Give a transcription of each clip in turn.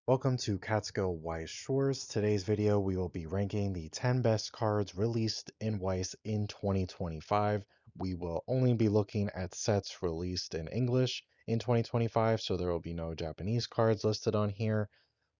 Welcome to Catskill Weiss Schwarz. Today's video, we will be ranking the 10 best cards released in Weiss in 2025. We will only be looking at sets released in English in 2025, so there will be no Japanese cards listed on here.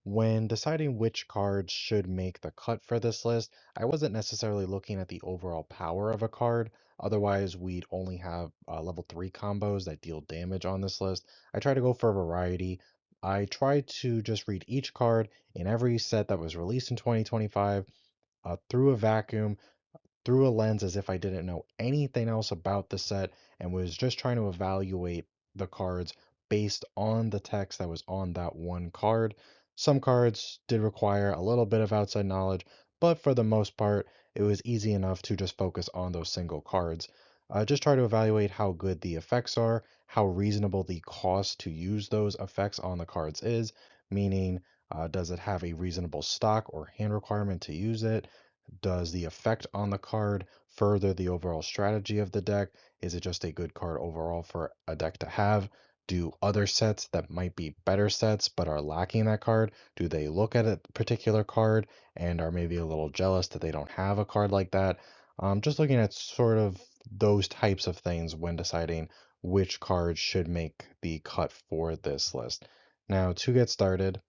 When deciding which cards should make the cut for this list, I wasn't necessarily looking at the overall power of a card. Otherwise, we'd only have level 3 combos that deal damage on this list. I try to go for a variety. I tried to just read each card in every set that was released in 2025 through a vacuum, through a lens as if I didn't know anything else about the set and was just trying to evaluate the cards based on the text that was on that one card. Some cards did require a little bit of outside knowledge, but for the most part, it was easy enough to just focus on those single cards. Just try to evaluate how good the effects are, how reasonable the cost to use those effects on the cards is, meaning, does it have a reasonable stock or hand requirement to use it? Does the effect on the card further the overall strategy of the deck? Is it just a good card overall for a deck to have? Do other sets that might be better sets but are lacking that card, do they look at a particular card and are maybe a little jealous that they don't have a card like that? Just looking at sort of those types of things when deciding which cards should make the cut for this list. Now, to get started,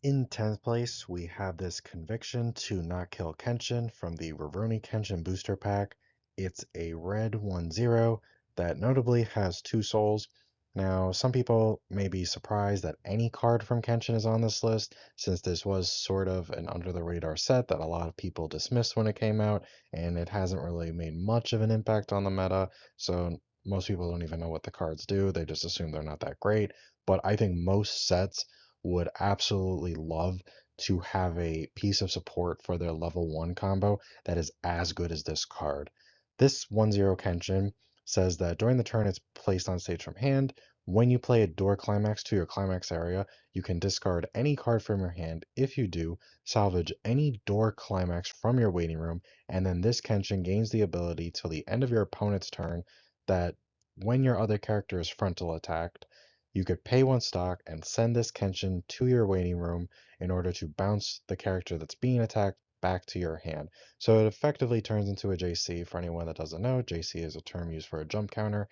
in 10th place, we have this Conviction to Not Kill Kenshin from the Rurouni Kenshin booster pack. It's a red 1/0 that notably has two souls. Now, some people may be surprised that any card from Kenshin is on this list, since this was sort of an under the radar set that a lot of people dismissed when it came out, and it hasn't really made much of an impact on the meta, so most people don't even know what the cards do. They just assume they're not that great. But I think most sets would absolutely love to have a piece of support for their level 1 combo that is as good as this card. This 1/0 Kenshin says that during the turn it's placed on stage from hand, when you play a door climax to your climax area, you can discard any card from your hand. If you do, salvage any door climax from your waiting room, and then this Kenshin gains the ability till the end of your opponent's turn that when your other character is frontal attacked, you could pay one stock and send this Kenshin to your waiting room in order to bounce the character that's being attacked back to your hand. So it effectively turns into a JC. For anyone that doesn't know, JC is a term used for a jump counter,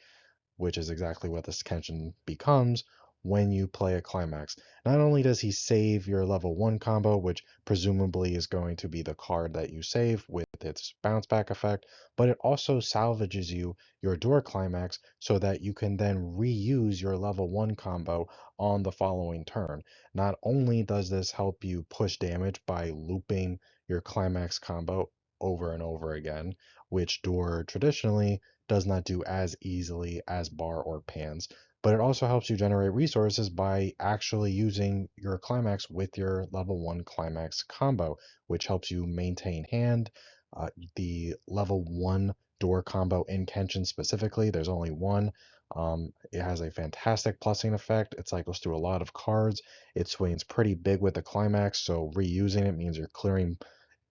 which is exactly what this Kenshin becomes when you play a climax. Not only does he save your level 1 combo, which presumably is going to be the card that you save with its bounce back effect, but it also salvages you your door climax so that you can then reuse your level 1 combo on the following turn. Not only does this help you push damage by looping your climax combo over and over again, which door traditionally does not do as easily as bar or pans, but it also helps you generate resources by actually using your climax with your level 1 climax combo, which helps you maintain hand. The level 1 door combo in Kenshin specifically, there's only one. It has a fantastic plussing effect. It cycles through a lot of cards. It swings pretty big with the climax, so reusing it means you're clearing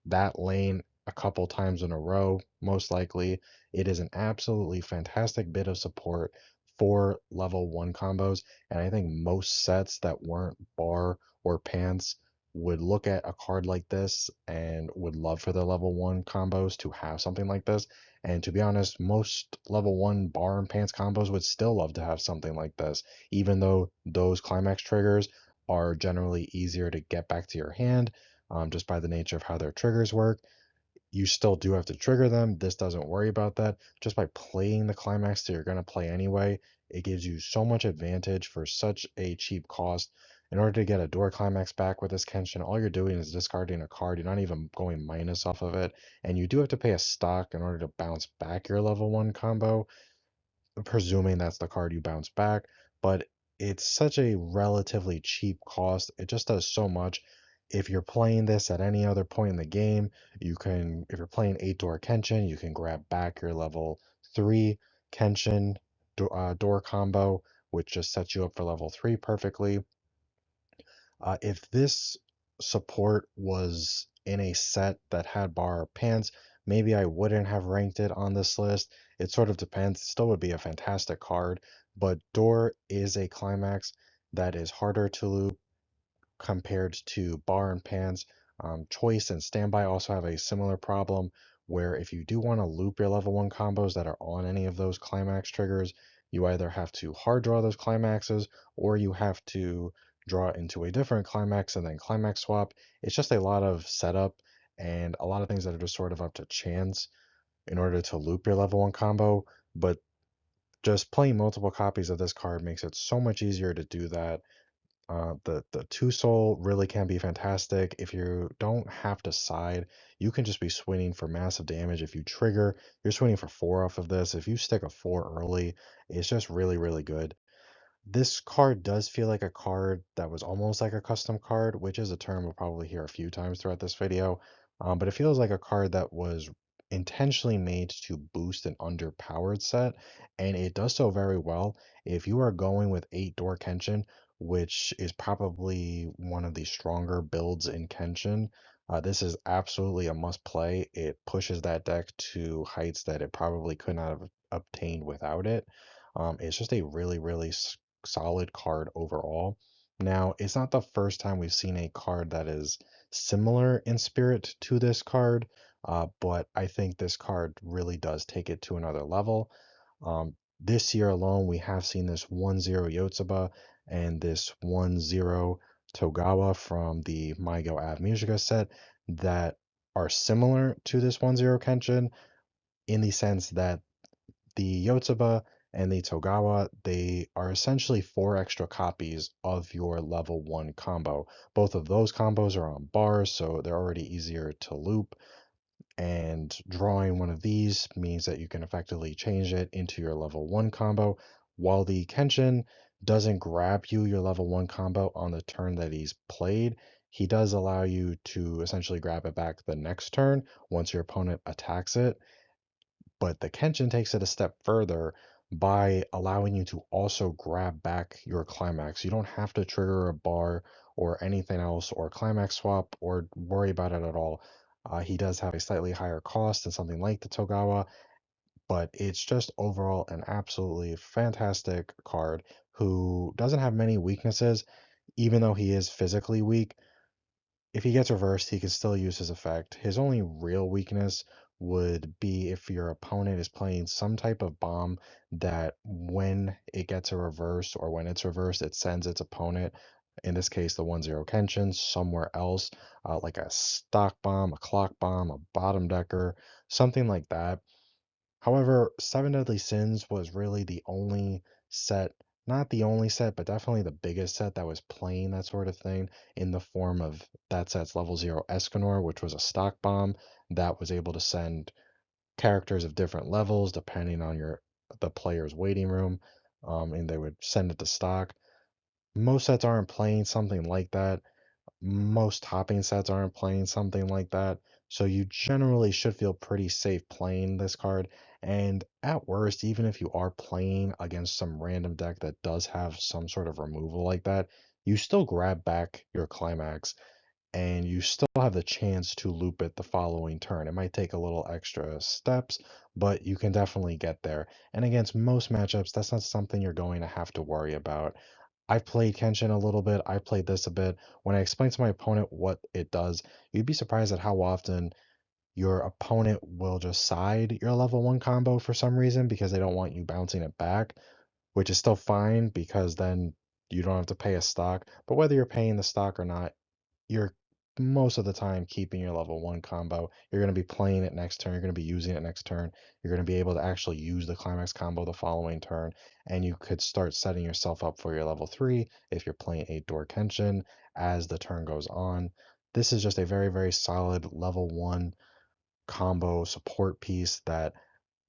that lane a couple times in a row, most likely. It is an absolutely fantastic bit of support for level 1 combos, and I think most sets that weren't bar or pants would look at a card like this and would love for their level 1 combos to have something like this. And to be honest, most level 1 bar and pants combos would still love to have something like this, even though those climax triggers are generally easier to get back to your hand just by the nature of how their triggers work. You still do have to trigger them. This doesn't worry about that. Just by playing the climax that you're going to play anyway, it gives you so much advantage for such a cheap cost. In order to get a door climax back with this Kenshin, all you're doing is discarding a card. You're not even going minus off of it. And you do have to pay a stock in order to bounce back your level 1 combo, presuming that's the card you bounce back. But it's such a relatively cheap cost. It just does so much. If you're playing this at any other point in the game, you can, if you're playing 8 door Kenshin, you can grab back your level 3 Kenshin door combo, which just sets you up for level 3 perfectly. If this support was in a set that had bar pants, maybe I wouldn't have ranked it on this list. It sort of depends. It still would be a fantastic card, but Door is a climax that is harder to loop, compared to bar and pans. Choice and standby also have a similar problem where if you do want to loop your level 1 combos that are on any of those climax triggers, you either have to hard draw those climaxes or you have to draw into a different climax and then climax swap. It's just a lot of setup and a lot of things that are just sort of up to chance in order to loop your level 1 combo. But just playing multiple copies of this card makes it so much easier to do that. The two soul really can be fantastic. If you don't have to side, you can just be swinging for massive damage. If you trigger, you're swinging for 4 off of this. If you stick a 4 early, it's just really, really good. This card does feel like a card that was almost like a custom card, which is a term we'll probably hear a few times throughout this video. But it feels like a card that was intentionally made to boost an underpowered set, and it does so very well. If you are going with 8 Door Kenshin, which is probably one of the stronger builds in Kenshin, this is absolutely a must play. It pushes that deck to heights that it probably could not have obtained without it. It's just a really, really solid card overall. Now, it's not the first time we've seen a card that is similar in spirit to this card, but I think this card really does take it to another level. This year alone, we have seen this 1-0 Yotsuba and this 1-0 Togawa from the Maigo Ave Musica set that are similar to this 1-0 Kenshin in the sense that the Yotsuba and the Togawa, they are essentially 4 extra copies of your level 1 combo. Both of those combos are on bars, so they're already easier to loop. And drawing one of these means that you can effectively change it into your level 1 combo. While the Kenshin doesn't grab you your level 1 combo on the turn that he's played, he does allow you to essentially grab it back the next turn once your opponent attacks it. But the Kenshin takes it a step further by allowing you to also grab back your climax. You don't have to trigger a bar or anything else or climax swap or worry about it at all. He does have a slightly higher cost than something like the Togawa, but it's just overall an absolutely fantastic card who doesn't have many weaknesses, even though he is physically weak. If he gets reversed, he can still use his effect. His only real weakness would be if your opponent is playing some type of bomb that when it gets a reverse or when it's reversed, it sends its opponent, in this case the 1-0 Kenshin, somewhere else, like a stock bomb, a clock bomb, a bottom decker, something like that. However, Seven Deadly Sins was really the only set, not the only set, but definitely the biggest set that was playing that sort of thing in the form of that set's level 0 Escanor, which was a stock bomb that was able to send characters of different levels depending on the player's waiting room, and they would send it to stock. Most sets aren't playing something like that. Most topping sets aren't playing something like that, so you generally should feel pretty safe playing this card. And at worst, even if you are playing against some random deck that does have some sort of removal like that, you still grab back your climax and you still have the chance to loop it the following turn. It might take a little extra steps, but you can definitely get there. And against most matchups, that's not something you're going to have to worry about. I've played Kenshin a little bit. I played this a bit. When I explain to my opponent what it does, you'd be surprised at how often your opponent will just side your level 1 combo for some reason because they don't want you bouncing it back, which is still fine because then you don't have to pay a stock. But whether you're paying the stock or not, you're most of the time keeping your level 1 combo. You're going to be playing it next turn. You're going to be using it next turn. You're going to be able to actually use the climax combo the following turn. And you could start setting yourself up for your level 3 if you're playing 8 Door Kenshin as the turn goes on. This is just a very, very solid level 1 combo support piece that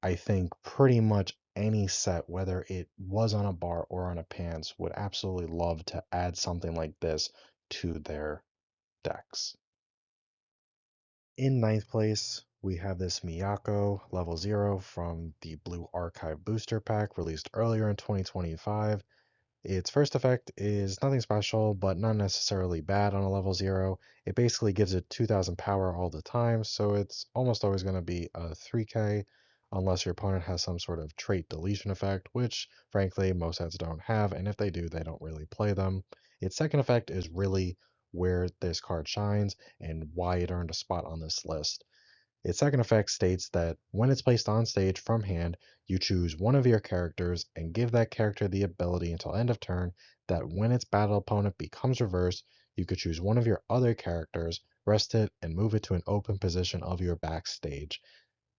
I think pretty much any set, whether it was on a bar or on a pants, would absolutely love to add something like this to their decks. In ninth place, we have this Miyako level 0 from the Blue Archive Booster Pack released earlier in 2025. Its first effect is nothing special, but not necessarily bad on a level 0. It basically gives it 2000 power all the time, so it's almost always going to be a 3k, unless your opponent has some sort of trait deletion effect, which frankly most sets don't have, and if they do, they don't really play them. Its second effect is really where this card shines and why it earned a spot on this list. Its second effect states that when it's placed on stage from hand, you choose one of your characters and give that character the ability until end of turn that when its battle opponent becomes reversed, you could choose one of your other characters, rest it, and move it to an open position of your backstage.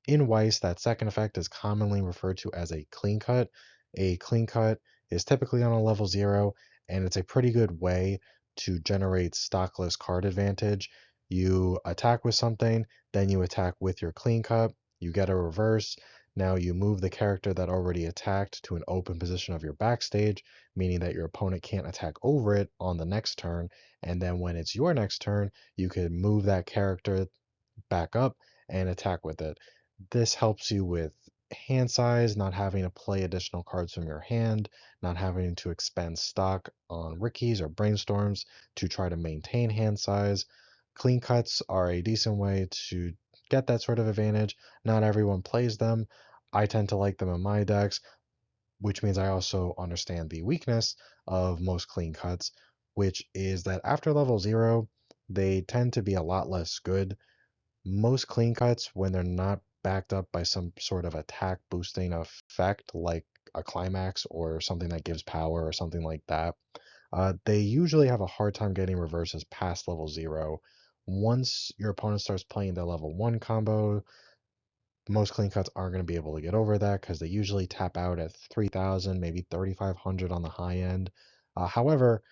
In Weiss, that second effect is commonly referred to as a clean cut. A clean cut is typically on a level 0, and it's a pretty good way to generate stockless card advantage. You attack with something, then you attack with your clean cut, you get a reverse. Now you move the character that already attacked to an open position of your backstage, meaning that your opponent can't attack over it on the next turn. And then when it's your next turn, you can move that character back up and attack with it. This helps you with hand size, not having to play additional cards from your hand, not having to expend stock on rickies or brainstorms to try to maintain hand size. Clean cuts are a decent way to get that sort of advantage. Not everyone plays them. I tend to like them in my decks, which means I also understand the weakness of most clean cuts, which is that after level 0, they tend to be a lot less good. Most clean cuts, when they're not backed up by some sort of attack boosting effect, like a climax or something that gives power or something like that, they usually have a hard time getting reverses past level 0. Once your opponent starts playing their level 1 combo, most clean cuts aren't going to be able to get over that because they usually tap out at 3,000, maybe 3,500 on the high end. However,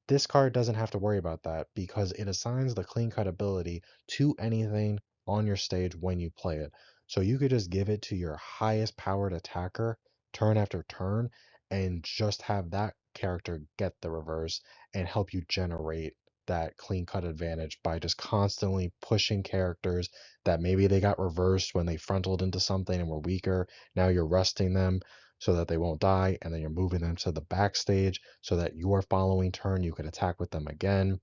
this card doesn't have to worry about that because it assigns the clean cut ability to anything on your stage when you play it. So you could just give it to your highest powered attacker turn after turn and just have that character get the reverse and help you generate that clean cut advantage by just constantly pushing characters that maybe they got reversed when they frontaled into something and were weaker. Now you're resting them so that they won't die, and then you're moving them to the backstage so that your following turn you could attack with them again.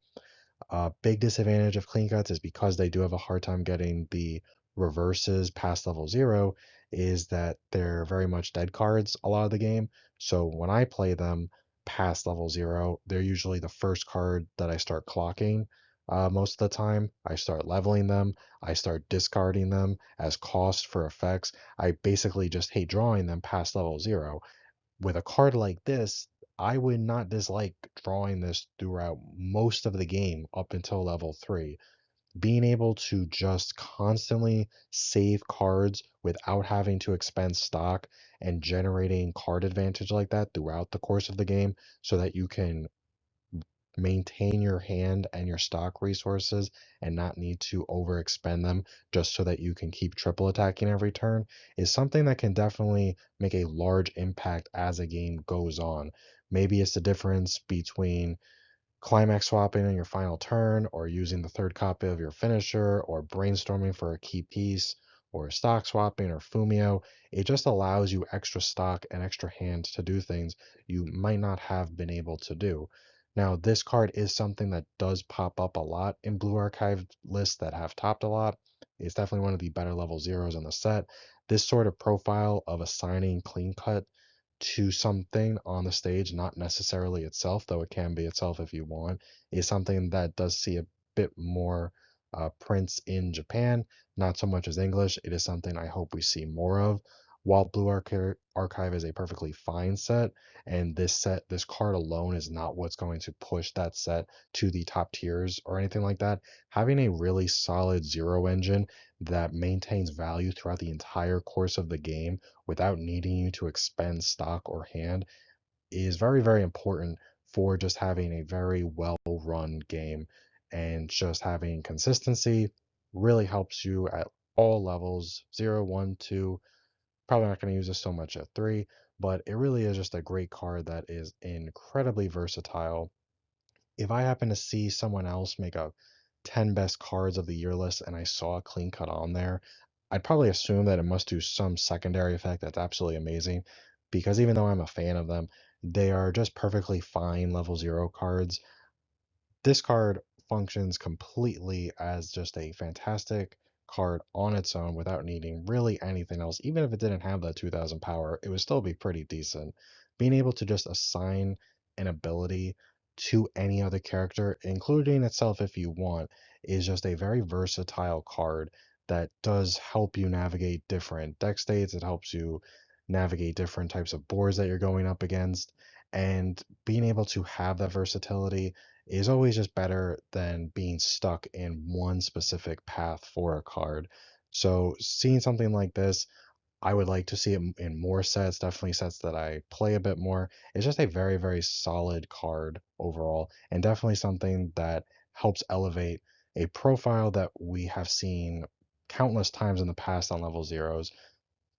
Big disadvantage of clean cuts is because they do have a hard time getting the reverses past level 0, is that they're very much dead cards a lot of the game. So when I play them past level 0, they're usually the first card that I start clocking. Most of the time, I start leveling them, I start discarding them as cost for effects. I basically just hate drawing them past level 0. With a card like this, I would not dislike drawing this throughout most of the game up until level 3. Being able to just constantly save cards without having to expend stock and generating card advantage like that throughout the course of the game so that you can maintain your hand and your stock resources and not need to overexpend them just so that you can keep triple attacking every turn is something that can definitely make a large impact as a game goes on. Maybe it's the difference between climax swapping on your final turn, or using the third copy of your finisher, or brainstorming for a key piece, or stock swapping or Fumio. It just allows you extra stock and extra hand to do things you might not have been able to do. Now, this card is something that does pop up a lot in Blue Archive lists that have topped a lot. It's definitely one of the better level zeros in the set. This sort of profile of assigning clean cut to something on the stage, not necessarily itself, though it can be itself if you want, is something that does see a bit more prints in Japan, not so much as English. It is something I hope we see more of. While Archive is a perfectly fine set, and this card alone is not what's going to push that set to the top tiers or anything like that, having a really solid zero engine that maintains value throughout the entire course of the game without needing you to expend stock or hand is very, very important for just having a very well run game, and just having consistency really helps you at all levels 0, 1, 2. Probably not going to use this so much at 3, but it really is just a great card that is incredibly versatile. If I happen to see someone else make a 10 best cards of the year list and I saw a clean cut on there, I'd probably assume that it must do some secondary effect that's absolutely amazing, because even though I'm a fan of them, they are just perfectly fine level 0 cards. This card functions completely as just a fantastic card on its own without needing really anything else. Even if it didn't have that 2000 power, it would still be pretty decent. Being able to just assign an ability to any other character, including itself if you want, is just a very versatile card that does help you navigate different deck states. It helps you navigate different types of boards that you're going up against. And being able to have that versatility is always just better than being stuck in one specific path for a card. So seeing something like this, I would like to see it in more sets, definitely sets that I play a bit more. It's just a very, very solid card overall, and definitely something that helps elevate a profile that we have seen countless times in the past on level zeros,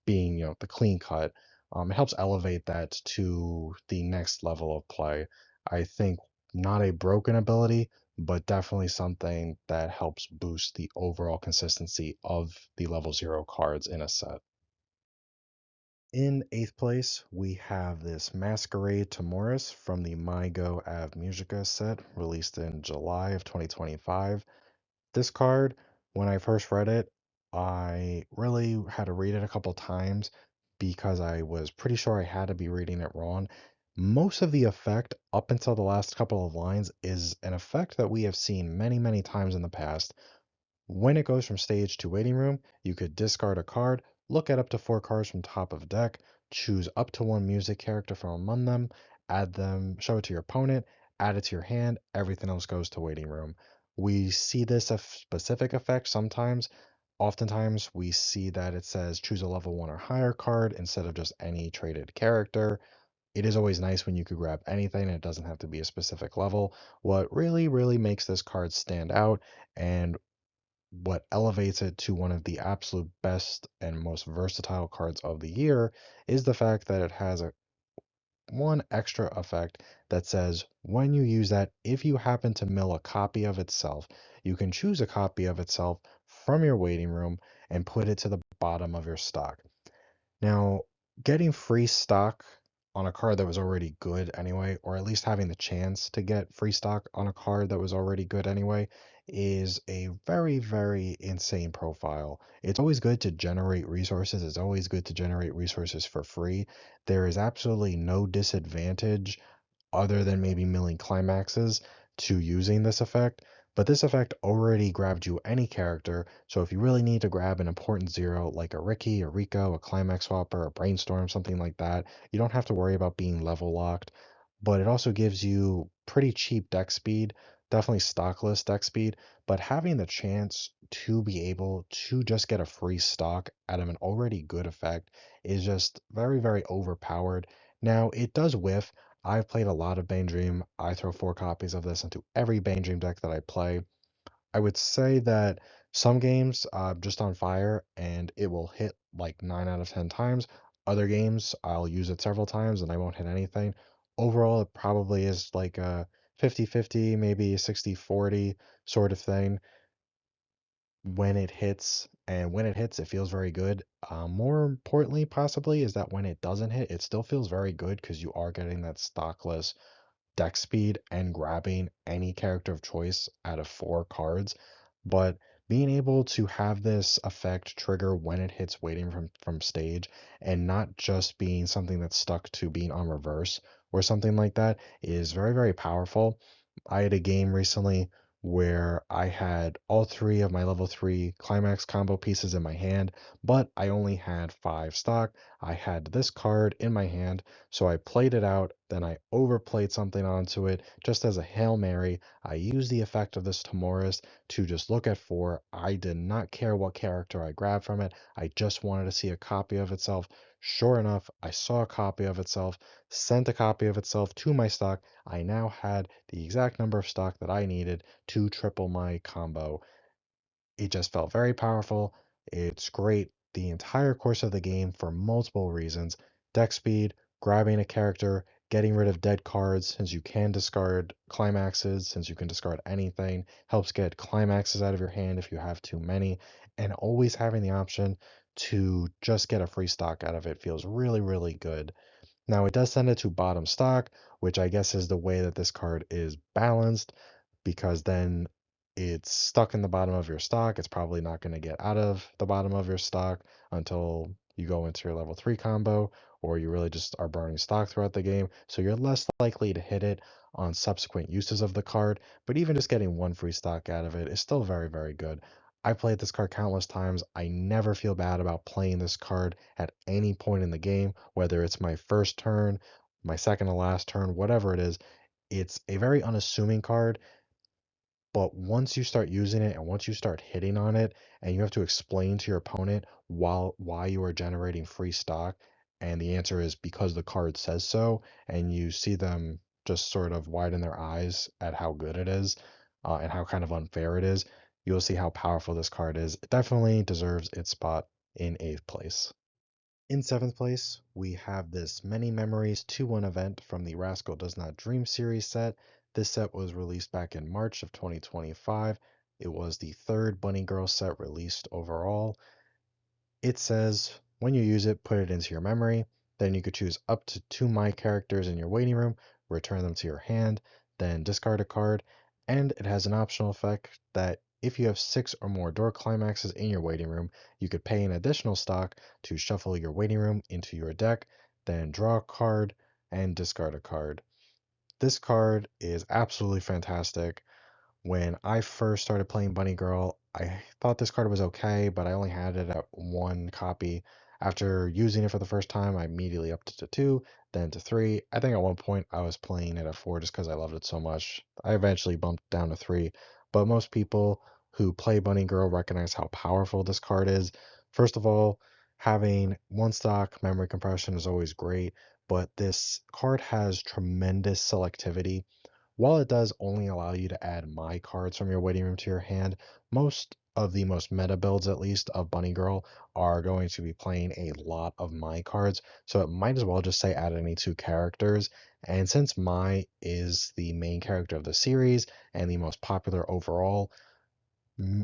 being, the clean cut. It helps elevate that to the next level of play. I think not a broken ability, but definitely something that helps boost the overall consistency of the level zero cards in a set. In eighth place, we have this Masquerade Timoris from the My Go Av Musica set, released in July of 2025. This card, when I first read it, I really had to read it a couple times because I was pretty sure I had to be reading it wrong. Most of the effect, up until the last couple of lines, is an effect that we have seen many, many times in the past. When it goes from stage to waiting room, you could discard a card, look at up to four cards from top of deck, choose up to one music character from among them, add them, show it to your opponent, add it to your hand, everything else goes to waiting room. We see this specific effect sometimes. Oftentimes, we see that it says choose a level 1 or higher card instead of just any traded character. It is always nice when you could grab anything and it doesn't have to be a specific level. What really, really makes this card stand out and what elevates it to one of the absolute best and most versatile cards of the year is the fact that it has a one extra effect that says when you use that, if you happen to mill a copy of itself, you can choose a copy of itself from your waiting room and put it to the bottom of your stock. Now, getting free stock on a card that was already good anyway, or at least having the chance to get free stock on a card that was already good anyway, is a very, very insane profile. It's always good to generate resources. It's always good to generate resources for free. There is absolutely no disadvantage other than maybe milling climaxes to using this effect. But this effect already grabbed you any character, so if you really need to grab an important zero like a Ricky, a Rico, a Climax Swapper, a Brainstorm, something like that, you don't have to worry about being level locked. But it also gives you pretty cheap deck speed, definitely stockless deck speed, but having the chance to be able to just get a free stock out of an already good effect is just very, very overpowered. Now, it does whiff. I've played a lot of Bane Dream. I throw four copies of this into every Bane Dream deck that I play. I would say that some games just on fire and it will hit like 9 out of 10 times. Other games I'll use it several times and I won't hit anything. Overall, it probably is like a 50-50, maybe 60-40 sort of thing when it hits. And when it hits, it feels very good. More importantly, possibly, is that when it doesn't hit, it still feels very good because you are getting that stockless deck speed and grabbing any character of choice out of four cards. But being able to have this effect trigger when it hits waiting from stage and not just being something that's stuck to being on reverse or something like that is very, very powerful. I had a game recently where I had all three of my level 3 climax combo pieces in my hand, but I only had 5 stock. I had this card in my hand, so I played it out, then I overplayed something onto it just as a Hail Mary. I used the effect of this Timoris to just look at 4. I did not care what character I grabbed from it. I just wanted to see a copy of itself. Sure enough, I saw a copy of itself, sent a copy of itself to my stock. I now had the exact number of stock that I needed to triple my combo. It just felt very powerful. It's great the entire course of the game for multiple reasons. Deck speed, grabbing a character, getting rid of dead cards since you can discard climaxes, since you can discard anything, helps get climaxes out of your hand if you have too many, and always having the option to just get a free stock out of it feels really, really good. Now it does send it to bottom stock, which I guess is the way that this card is balanced, because then it's stuck in the bottom of your stock. It's probably not going to get out of the bottom of your stock until you go into your level 3 combo, or you really just are burning stock throughout the game. So you're less likely to hit it. on subsequent uses of the card, but even just getting one free stock out of it is still very, very good. I played this card countless times. I never feel bad about playing this card at any point in the game, whether it's my first turn, my second to last turn, whatever it is. It's a very unassuming card, but once you start using it and once you start hitting on it and you have to explain to your opponent why you are generating free stock, and the answer is because the card says so, and you see them just sort of widen their eyes at how good it is, and how kind of unfair it is, you'll see how powerful this card is. It definitely deserves its spot in 8th place. In 7th place, we have this Many Memories 2-1 event from the Rascal Does Not Dream series set. This set was released back in March of 2025. It was the third Bunny Girl set released overall. It says when you use it, put it into your memory. Then you could choose up to 2 My characters in your waiting room, return them to your hand, then discard a card. And it has an optional effect that if you have 6 or more door climaxes in your waiting room, you could pay an additional stock to shuffle your waiting room into your deck, then draw a card and discard a card. This card is absolutely fantastic. When I first started playing Bunny Girl, I thought this card was okay, but I only had it at 1 copy. After using it for the first time, I immediately upped it to 2, then to 3. I think at one point I was playing it at 4 just because I loved it so much. I eventually bumped down to 3, but most people who play Bunny Girl recognize how powerful this card is. First of all, having one stock memory compression is always great, but this card has tremendous selectivity. While it does only allow you to add My cards from your waiting room to your hand, most of the most meta builds, at least, of Bunny Girl are going to be playing a lot of My cards, so it might as well just say add any 2 characters. And since My is the main character of the series and the most popular overall,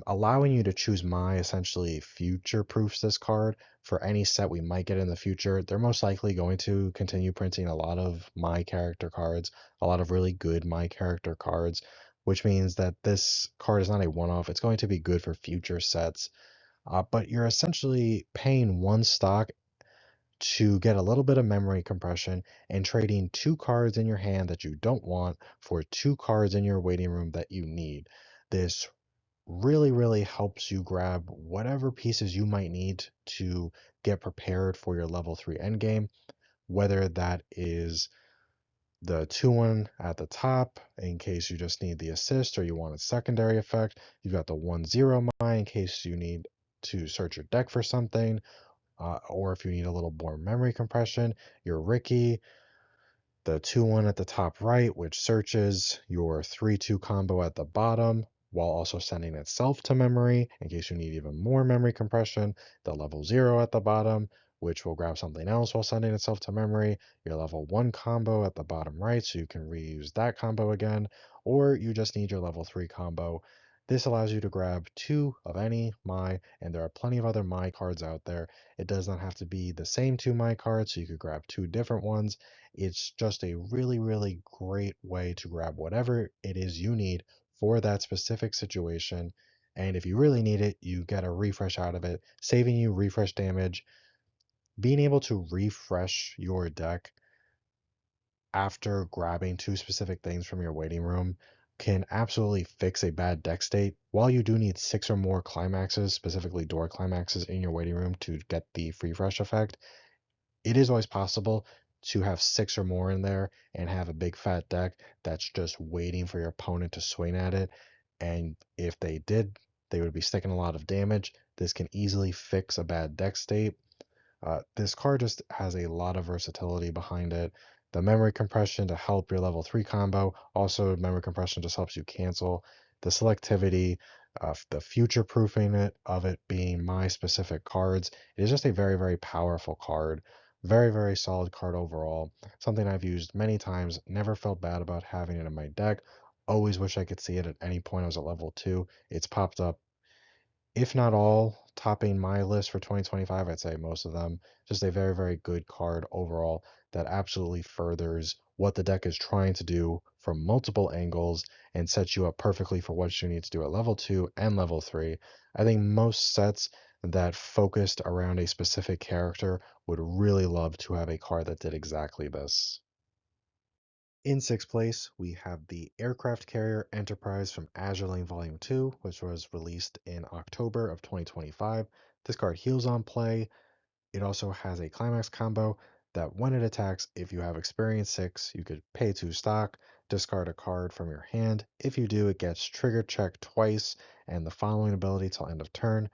allowing you to choose My essentially future proofs this card for any set we might get in the future. They're most likely going to continue printing a lot of My character cards, a lot of really good My character cards, which means that this card is not a one off. It's going to be good for future sets. But you're essentially paying 1 stock to get a little bit of memory compression and trading 2 cards in your hand that you don't want for 2 cards in your waiting room that you need. This really, really helps you grab whatever pieces you might need to get prepared for your level 3 endgame, whether that is the 2-1 at the top in case you just need the assist or you want a secondary effect. You've got the 1-0 mine in case you need to search your deck for something, or if you need a little more memory compression, your Ricky, the 2-1 at the top right, which searches your 3-2 combo at the bottom while also sending itself to memory in case you need even more memory compression. The level 0 at the bottom, which will grab something else while sending itself to memory. Your level 1 combo at the bottom right, so you can reuse that combo again. Or you just need your level 3 combo. This allows you to grab 2 of any My, and there are plenty of other My cards out there. It does not have to be the same 2 My cards, so you could grab 2 different ones. It's just a really, really great way to grab whatever it is you need for that specific situation. And if you really need it, you get a refresh out of it, saving you refresh damage. Being able to refresh your deck after grabbing 2 specific things from your waiting room can absolutely fix a bad deck state. While you do need 6 or more climaxes, specifically door climaxes, in your waiting room to get the refresh effect, it is always possible to have 6 or more in there and have a big fat deck that's just waiting for your opponent to swing at it. And if they did, they would be sticking a lot of damage. This can easily fix a bad deck state. This card just has a lot of versatility behind it. The memory compression to help your level 3 combo. Also, memory compression just helps you cancel. The selectivity, the future proofing it of it being My specific cards. It is just a very, very powerful card. Very, very solid card overall. Something I've used many times. Never felt bad about having it in my deck. Always wish I could see it at any point I was at level 2. It's popped up, if not all, topping my list for 2025. I'd say most of them. Just a very, very good card overall that absolutely furthers what the deck is trying to do from multiple angles and sets you up perfectly for what you need to do at level 2 and level 3. I think most sets that focused around a specific character would really love to have a card that did exactly this. In sixth place, we have the aircraft carrier Enterprise from Azure Lane Volume 2, which was released in October of 2025. This card heals on play. It also has a climax combo that when it attacks, if you have experience 6, you could pay 2 stock, discard a card from your hand. If you do, it gets trigger checked twice and the following ability till end of turn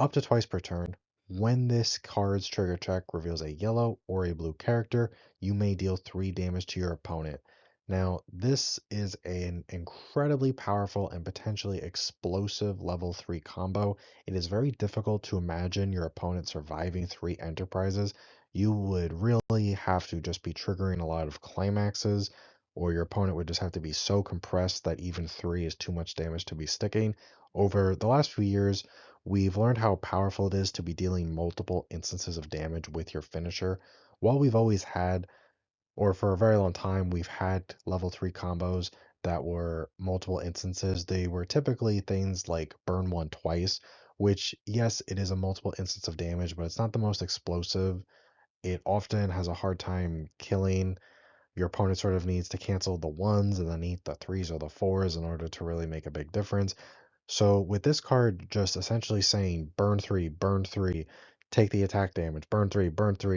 up to twice per turn. When this card's trigger check reveals a yellow or a blue character, you may deal 3 damage to your opponent. Now, this is an incredibly powerful and potentially explosive level 3 combo. It is very difficult to imagine your opponent surviving 3 enterprises. You would really have to just be triggering a lot of climaxes, or your opponent would just have to be so compressed that even 3 is too much damage to be sticking. Over the last few years, we've learned how powerful it is to be dealing multiple instances of damage with your finisher. While we've always had, or for a very long time, we've had level 3 combos that were multiple instances, they were typically things like burn one twice, which, yes, it is a multiple instance of damage, but it's not the most explosive. It often has a hard time killing. Your opponent sort of needs to cancel the ones and then eat the threes or the fours in order to really make a big difference. So with this card just essentially saying burn 3, take the attack damage, burn 3,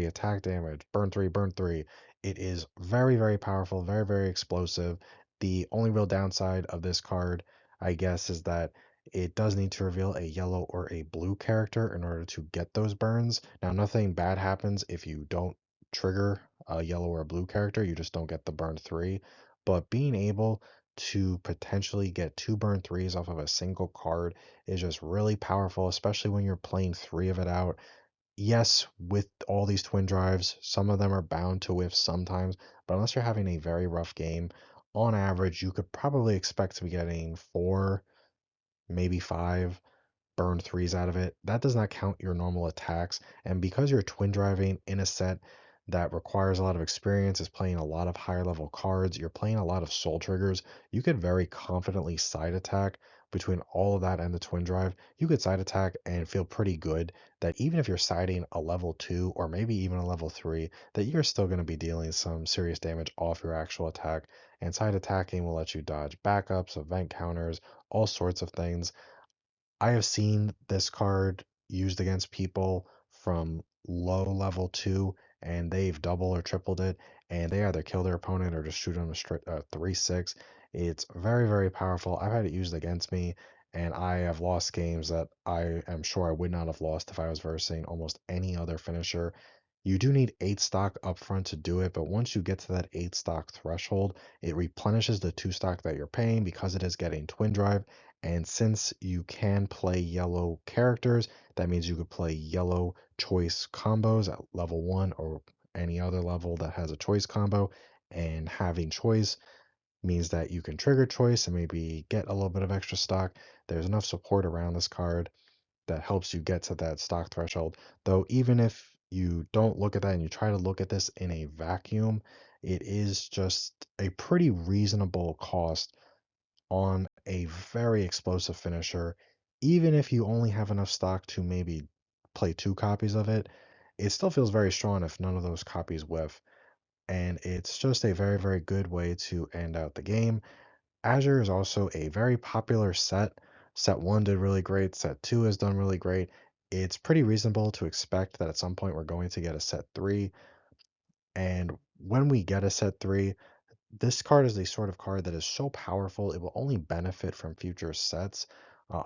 attack damage, burn 3, it is very, very powerful, very, very explosive. The only real downside of this card, I guess, is that it does need to reveal a yellow or a blue character in order to get those burns. Now, nothing bad happens if you don't trigger a yellow or a blue character, you just don't get the burn 3. But being able to potentially get 2 burn 3s off of a single card is just really powerful, especially when you're playing 3 of it out. Yes, with all these twin drives, some of them are bound to whiff sometimes, but unless you're having a very rough game, on average, you could probably expect to be getting 4, maybe 5 burn 3s out of it. That does not count your normal attacks. And because you're twin driving in a set that requires a lot of experience, is playing a lot of higher level cards, you're playing a lot of soul triggers, you could very confidently side attack between all of that and the twin drive. You could side attack and feel pretty good that even if you're siding a level 2 or maybe even a level 3, that you're still going to be dealing some serious damage off your actual attack. And side attacking will let you dodge backups, event counters, all sorts of things. I have seen this card used against people from low level 2, and they've double or tripled it, and they either kill their opponent or just shoot them a straight 3-6. It's very, very powerful. I've had it used against me, and I have lost games that I am sure I would not have lost if I was versing almost any other finisher. You do need 8 stock up front to do it, but once you get to that 8 stock threshold, it replenishes the 2 stock that you're paying because it is getting Twin Drive. And since you can play yellow characters, that means you could play yellow choice combos at level 1 or any other level that has a choice combo. And having choice means that you can trigger choice and maybe get a little bit of extra stock. There's enough support around this card that helps you get to that stock threshold. Though, even if you don't look at that and you try to look at this in a vacuum, it is just a pretty reasonable cost on a very explosive finisher. Even if you only have enough stock to maybe play 2 copies of it, it still feels very strong if none of those copies whiff. And it's just a very, very good way to end out the game. Azure is also a very popular set. Set 1 did really great, Set 2 has done really great. It's pretty reasonable to expect that at some point we're going to get a Set 3. And when we get a Set 3, this card is the sort of card that is so powerful it will only benefit from future sets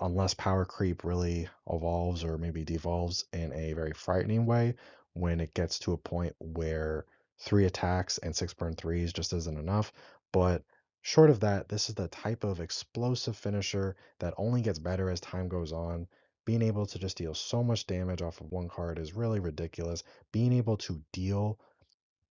unless power creep really evolves or maybe devolves in a very frightening way when it gets to a point where 3 attacks and 6 burn 3s just isn't enough. But short of that, this is the type of explosive finisher that only gets better as time goes on. Being able to just deal so much damage off of one card is really ridiculous. Being able to deal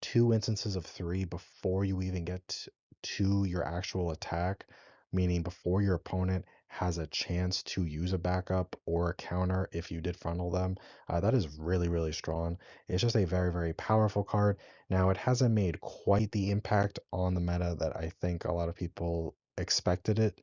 2 instances of 3 before you even get to your actual attack, meaning before your opponent has a chance to use a backup or a counter if you did frontal them. That is really, really strong. It's just a very, very powerful card. Now, it hasn't made quite the impact on the meta that I think a lot of people expected it,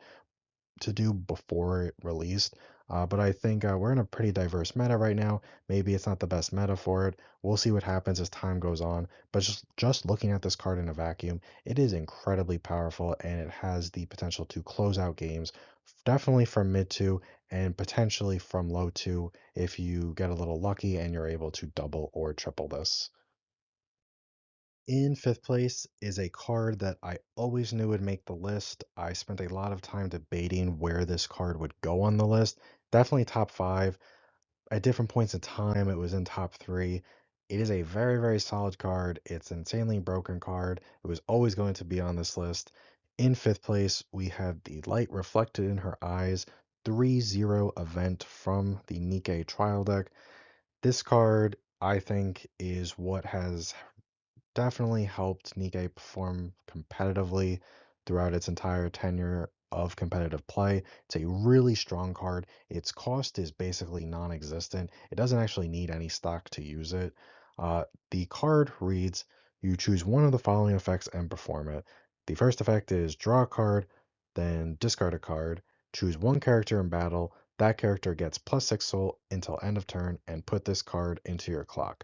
to do before it released. But I think we're in a pretty diverse meta right now. Maybe it's not the best meta for it. We'll see what happens as time goes on. But just looking at this card in a vacuum, it is incredibly powerful and it has the potential to close out games, definitely from mid two and potentially from low two if you get a little lucky and you're able to double or triple this. In fifth place is a card that I always knew would make the list. I spent a lot of time debating where this card would go on the list. Definitely top five. At different points in time, it was in top three. It is a very, very solid card. It's an insanely broken card. It was always going to be on this list. In fifth place, we have the Light Reflected in Her Eyes 3-0 event from the Nikkei trial deck. This card, I think, is what has definitely helped Nikkei perform competitively throughout its entire tenure of competitive play. It's a really strong card. Its cost is basically non existent. It doesn't actually need any stock to use it. The card reads you choose one of the following effects and perform it. The first effect is draw a card, then discard a card, choose one character in battle. That character gets +6 soul until end of turn, and put this card into your clock.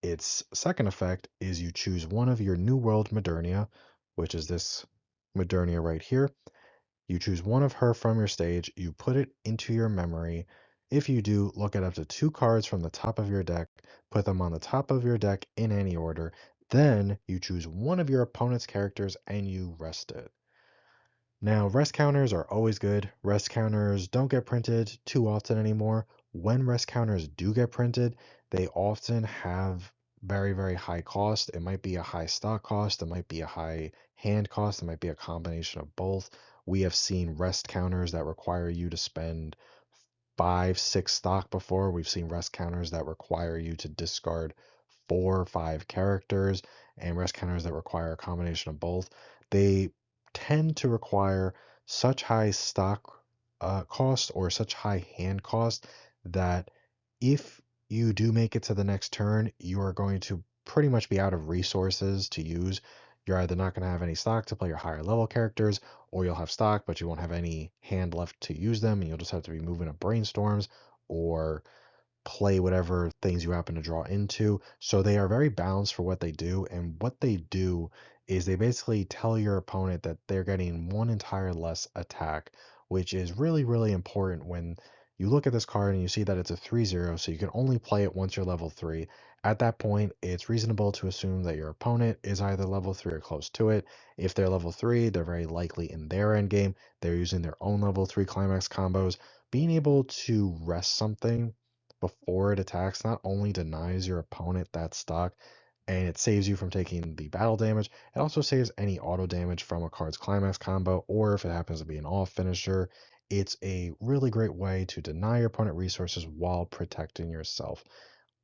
Its second effect is you choose one of your New World Modernia, which is this Modernia right here. You choose one of her from your stage, you put it into your memory. If you do, look at up to two cards from the top of your deck, put them on the top of your deck in any order. Then you choose one of your opponent's characters and you rest it. Now, rest counters are always good. Rest counters don't get printed too often anymore. When rest counters do get printed, they often have very, very high cost. It might be a high stock cost, it might be a high hand cost, it might be a combination of both. We have seen rest counters that require you to spend 5, 6 stock before. We've seen rest counters that require you to discard 4 or 5 characters, and rest counters that require a combination of both. They tend to require such high stock cost or such high hand cost that if you do make it to the next turn, you are going to pretty much be out of resources to use. You're either not going to have any stock to play your higher level characters, or you'll have stock, but you won't have any hand left to use them, and you'll just have to be moving up brainstorms or play whatever things you happen to draw into. So they are very balanced for what they do. And what they do is they basically tell your opponent that they're getting one entire less attack, which is really, really important when you look at this card and you see that it's a 3-0, so you can only play it once you're level 3. At that point, it's reasonable to assume that your opponent is either level 3 or close to it. If they're level 3, they're very likely in their end game. They're using their own level 3 climax combos. Being able to rest something before it attacks not only denies your opponent that stock and it saves you from taking the battle damage, it also saves any auto damage from a card's climax combo, or if it happens to be an off finisher. It's a really great way to deny your opponent resources while protecting yourself.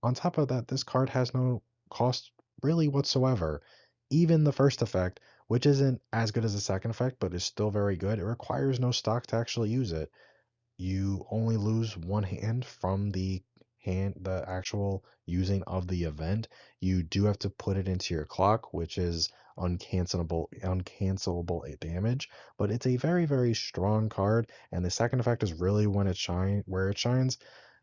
On top of that, this card has no cost really whatsoever. Even the first effect, which isn't as good as the second effect, but is still very good, it requires no stock to actually use it. You only lose one hand from the actual using of the event. You do have to put it into your clock, which is uncancelable damage, but it's a very, very strong card, and the second effect is really when it shine where it shines.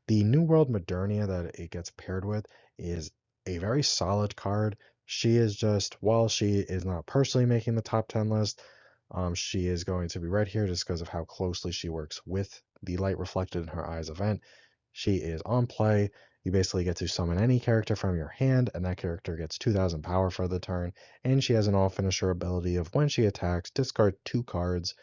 The New World Modernia that it gets paired with is a very solid card. She is just, while she is not personally making the top 10 list, she is going to be right here just because of how closely she works with the Light Reflected in Her Eyes event. She is on play. You basically get to summon any character from your hand, and that character gets 2000 power for the turn. And she has an all finisher ability of when she attacks, discard 2 cards,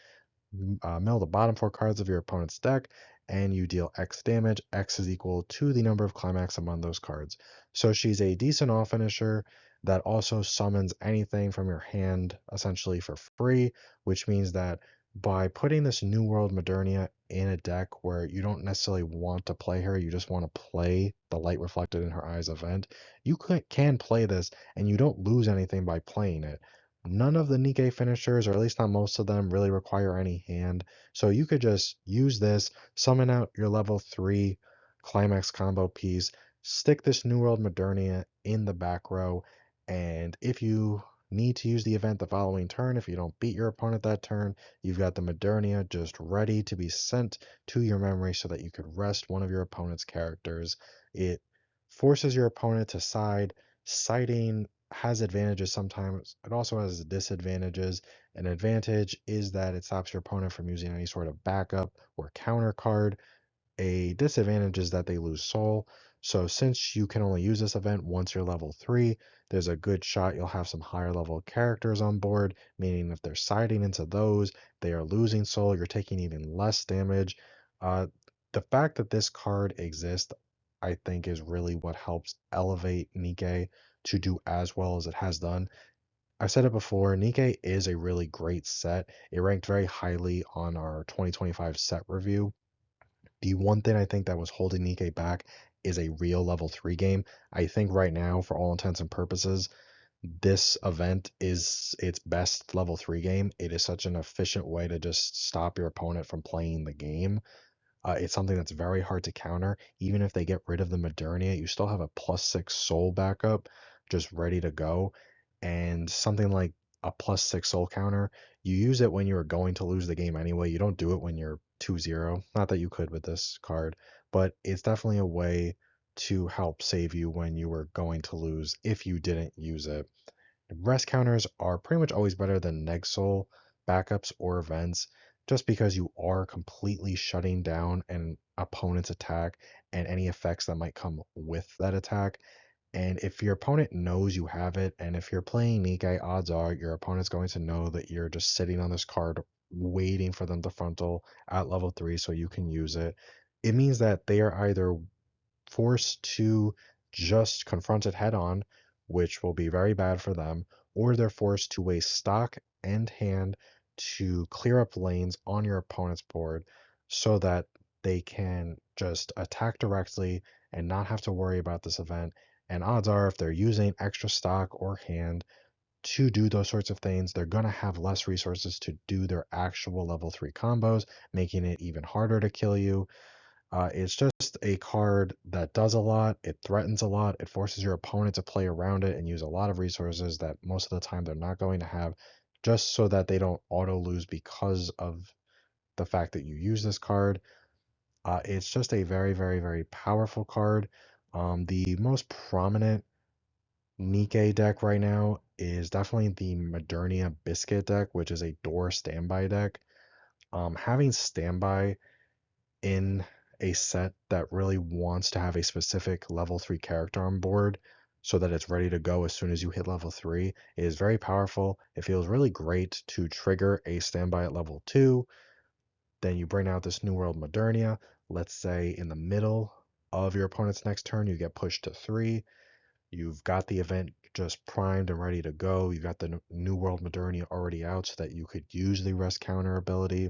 mill the bottom 4 cards of your opponent's deck, and you deal X damage. X is equal to the number of climax among those cards. So she's a decent off finisher that also summons anything from your hand essentially for free, which means that by putting this New World Modernia in a deck where you don't necessarily want to play her, you just want to play the Light Reflected in Her Eyes event, you can play this and you don't lose anything by playing it. None of the Nikkei finishers, or at least not most of them, really require any hand. So you could just use this, summon out your level 3 climax combo piece, stick this New World Modernia in the back row, and if you need to use the event the following turn. If you don't beat your opponent that turn, you've got the Modernia just ready to be sent to your memory so that you could rest one of your opponent's characters. It forces your opponent to side. Siding has advantages sometimes, it also has disadvantages. An advantage is that it stops your opponent from using any sort of backup or counter card. A disadvantage is that they lose soul. So since you can only use this event once you're level 3, there's a good shot you'll have some higher level characters on board, meaning if they're siding into those, they are losing soul, you're taking even less damage. Uh, the fact that this card exists, I think, is really what helps elevate Nikke to do as well as it has done. I've said it before, Nikke is a really great set. It ranked very highly on our 2025 set review. The one thing I think that was holding Nikkei back is a real level 3 game. I think right now, for all intents and purposes, this event is its best level 3 game. It is such an efficient way to just stop your opponent from playing the game. It's something that's very hard to counter. Even if they get rid of the Modernia, you still have a +6 soul backup just ready to go. And something like a +6 soul counter, you use it when you're going to lose the game anyway. You don't do it when you're 2-0. Not that you could with this card, but it's definitely a way to help save you when you were going to lose if you didn't use it. Rest counters are pretty much always better than neg soul backups or events, just because you are completely shutting down an opponent's attack and any effects that might come with that attack. And if your opponent knows you have it, and if you're playing Nikkei, odds are your opponent's going to know that you're just sitting on this card waiting for them to frontal at level 3 so you can use it. It means that they are either forced to just confront it head on, which will be very bad for them, or they're forced to waste stock and hand to clear up lanes on your opponent's board so that they can just attack directly and not have to worry about this event. And odds are, if they're using extra stock or hand to do those sorts of things, they're going to have less resources to do their actual level 3 combos, making it even harder to kill you. It's just a card that does a lot, it threatens a lot, it forces your opponent to play around it and use a lot of resources that most of the time they're not going to have, just so that they don't auto lose because of the fact that you use this card. It's just a very, very, very powerful card. The most prominent Nikkei deck right now is definitely the Modernia Biscuit deck, which is a door standby deck. Having standby in a set that really wants to have a specific level 3 character on board so that it's ready to go as soon as you hit level 3 is very powerful. It feels really great to trigger a standby at level 2. Then you bring out this New World Modernia. Let's say in the middle of your opponent's next turn, you get pushed to 3. You've got the event just primed and ready to go. You've got the New World Modernia already out so that you could use the rest counter ability.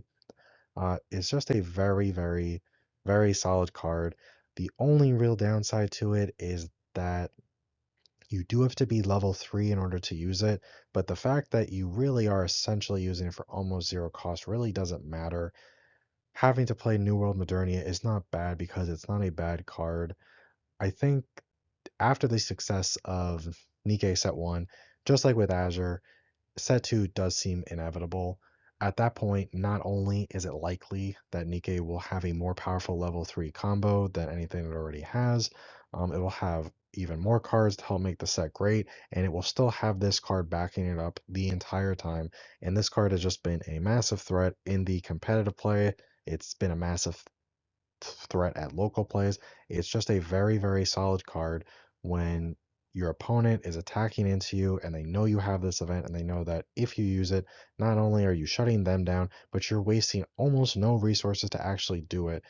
It's just a very, very, very solid card. The only real downside to it is that you do have to be level 3 in order to use it, but the fact that you really are essentially using it for almost zero cost really doesn't matter. Having to play New World Modernia is not bad because it's not a bad card. I think after the success of Nikkei Set 1, just like with Azure, Set 2 does seem inevitable. At that point, not only is it likely that Nikkei will have a more powerful level 3 combo than anything it already has, it will have even more cards to help make the set great, and it will still have this card backing it up the entire time. And this card has just been a massive threat in the competitive play. It's been a massive threat at local plays. It's just a very, very solid card when your opponent is attacking into you and they know you have this event and they know that if you use it, not only are you shutting them down, but you're wasting almost no resources to actually do it,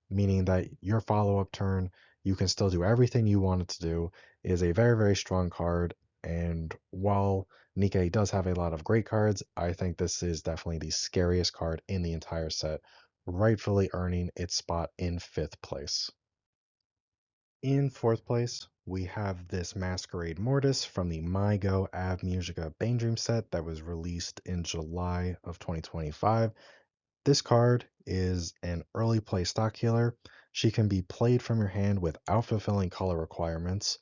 meaning that your follow up turn, you can still do everything you wanted to do, is a very, very strong card. And while Nikkei does have a lot of great cards, I think this is definitely the scariest card in the entire set, rightfully earning its spot in 5th place. In 4th place, we have this Masquerade Mortis from the MyGo Av Musica Dream set that was released in July of 2025. This card is an early play stock healer. She can be played from your hand without fulfilling color requirements.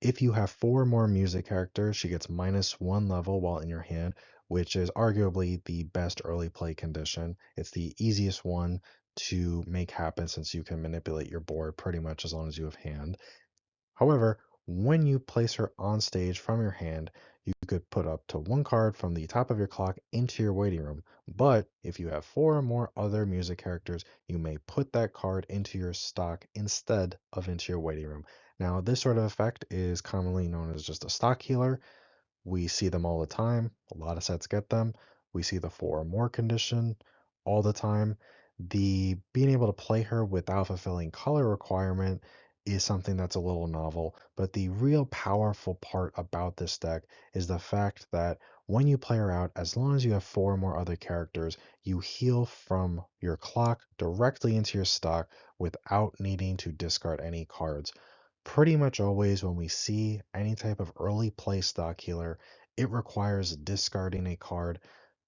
If you have four more music characters, she gets -1 level while in your hand, which is arguably the best early play condition. It's the easiest one to make happen since you can manipulate your board pretty much as long as you have hand. However, when you place her on stage from your hand, you could put up to one card from the top of your clock into your waiting room. But if you have four or more other music characters, you may put that card into your stock instead of into your waiting room. Now, this sort of effect is commonly known as just a stock healer. We see them all the time. A lot of sets get them. We see the four or more condition all the time. The being able to play her without fulfilling color requirement is something that's a little novel, but the real powerful part about this deck is the fact that when you play her out, as long as you have four or more other characters, you heal from your clock directly into your stock without needing to discard any cards. Pretty much always when we see any type of early play stock healer, it requires discarding a card.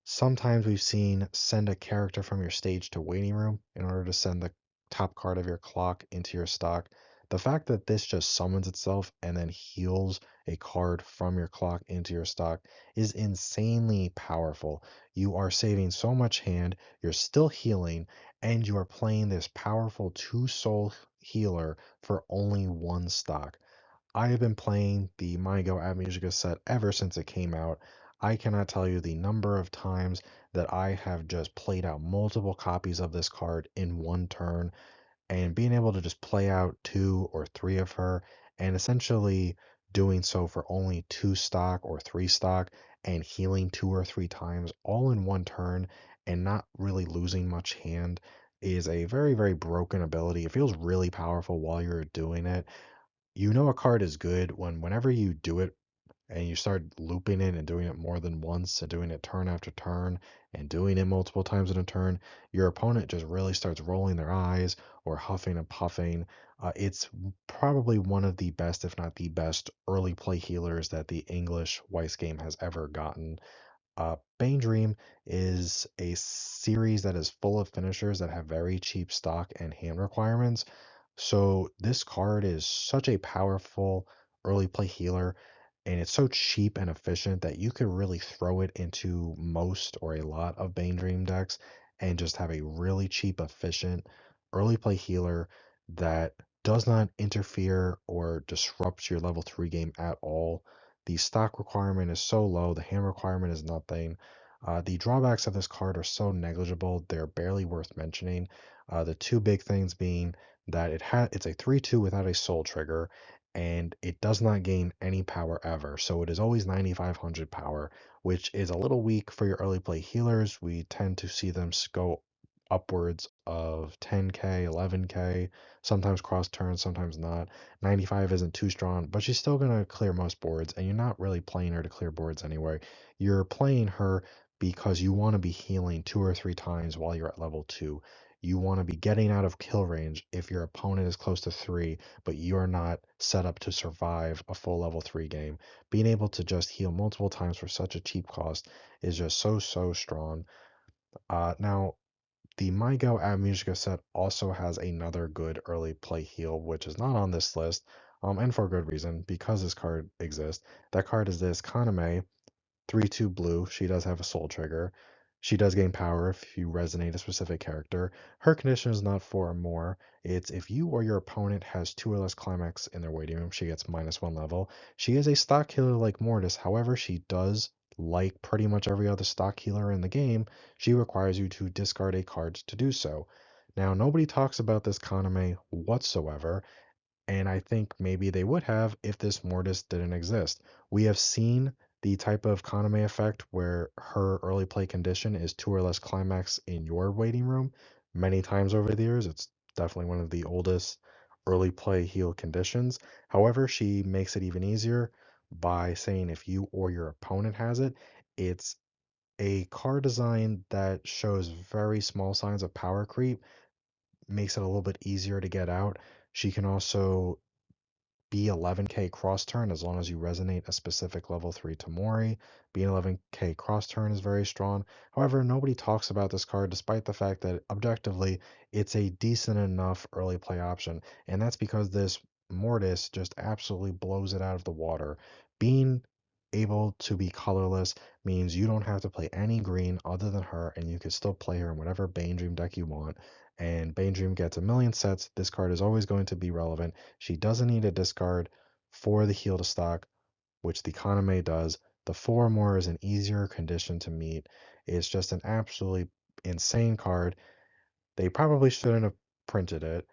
Sometimes we've seen send a character from your stage to waiting room in order to send the top card of your clock into your stock. The fact that this just summons itself and then heals a card from your clock into your stock is insanely powerful. You are saving so much hand, you're still healing, and you are playing this powerful two soul healer for only one stock. I have been playing the MyGo Ab Musica set ever since it came out. I cannot tell you the number of times that I have just played out multiple copies of this card in one turn, and being able to just play out two or three of her and essentially doing so for only two stock or three stock and healing two or three times all in one turn and not really losing much hand is a very, very broken ability. It feels really powerful while you're doing it. You know a card is good whenever you do it and you start looping it and doing it more than once and doing it turn after turn and doing it multiple times in a turn, your opponent just really starts rolling their eyes or huffing and puffing. It's probably one of the best, if not the best, early play healers that the English Weiss game has ever gotten. Bane Dream is a series that is full of finishers that have very cheap stock and hand requirements. So this card is such a powerful early play healer, and it's so cheap and efficient that you could really throw it into most or a lot of Bane Dream decks and just have a really cheap, efficient early play healer that does not interfere or disrupt your level 3 game at all. The stock requirement is so low, the hand requirement is nothing. The drawbacks of this card are so negligible, they're barely worth mentioning. The two big things being that it's a 3/2 without a soul trigger, and it does not gain any power ever. So it is always 9,500 power, which is a little weak for your early play healers. We tend to see them go upwards of 10k, 11k, sometimes cross turns, sometimes not. 95 isn't too strong, but she's still going to clear most boards, and you're not really playing her to clear boards anyway. You're playing her because you want to be healing two or three times while you're at level 2. You want to be getting out of kill range if your opponent is close to 3, but you're not set up to survive a full level 3 game. Being able to just heal multiple times for such a cheap cost is just so, so strong. Now, the MyGo Ab Musica set also has another good early play heal, which is not on this list, and for good reason, because this card exists. That card is this Kaname, 3/2 blue. She does have a soul trigger. She does gain power if you resonate a specific character. Her condition is not four or more. It's if you or your opponent has two or less climax in their waiting room, she gets -1 level. She is a stock healer like Mortis. However, she does, like pretty much every other stock healer in the game, she requires you to discard a card to do so. Now, nobody talks about this Kaname whatsoever, and I think maybe they would have if this Mortis didn't exist. We have seen the type of Kaname effect where her early play condition is two or less climax in your waiting room many times over the years. It's definitely one of the oldest early play heal conditions. However, she makes it even easier by saying if you or your opponent has it, it's a card design that shows very small signs of power creep, makes it a little bit easier to get out. She can also be 11k cross turn as long as you resonate a specific level 3 Tamori. Being 11k cross turn is very strong. However, nobody talks about this card despite the fact that objectively it's a decent enough early play option. And that's because this Mortis just absolutely blows it out of the water. Being able to be colorless means you don't have to play any green other than her, and you can still play her in whatever Bane Dream deck you want. And Bane Dream gets a million sets. This card is always going to be relevant. She doesn't need a discard for the heal to stock, which the Kaname does. The 4 more is an easier condition to meet. It's just an absolutely insane card. They probably shouldn't have printed it.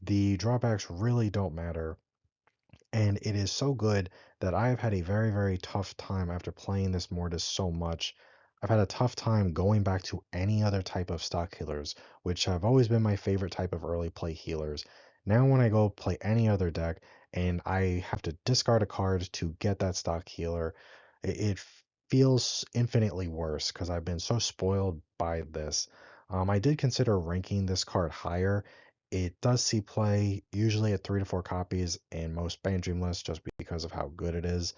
The drawbacks really don't matter. And it is so good that I have had a very, very tough time after playing this Mortis so much. I've had a tough time going back to any other type of stock healers, which have always been my favorite type of early play healers. Now, when I go play any other deck and I have to discard a card to get that stock healer, it feels infinitely worse because I've been so spoiled by this. I did consider ranking this card higher. It does see play usually at 3 to 4 copies in most Bane Dream lists just because of how good it is,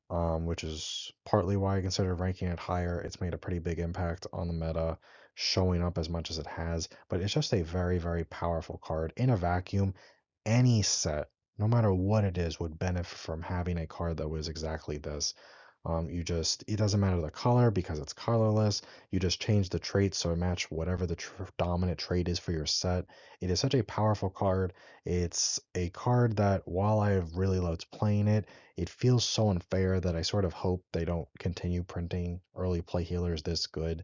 which is partly why I consider ranking it higher. It's made a pretty big impact on the meta, showing up as much as it has, but it's just a very, very powerful card. In a vacuum, any set, no matter what it is, would benefit from having a card that was exactly this. It doesn't matter the color because it's colorless. You just change the traits so it match whatever the dominant trait is for your set. It is such a powerful card. It's a card that while I have really loved playing it, it feels so unfair that I sort of hope they don't continue printing early play healers this good.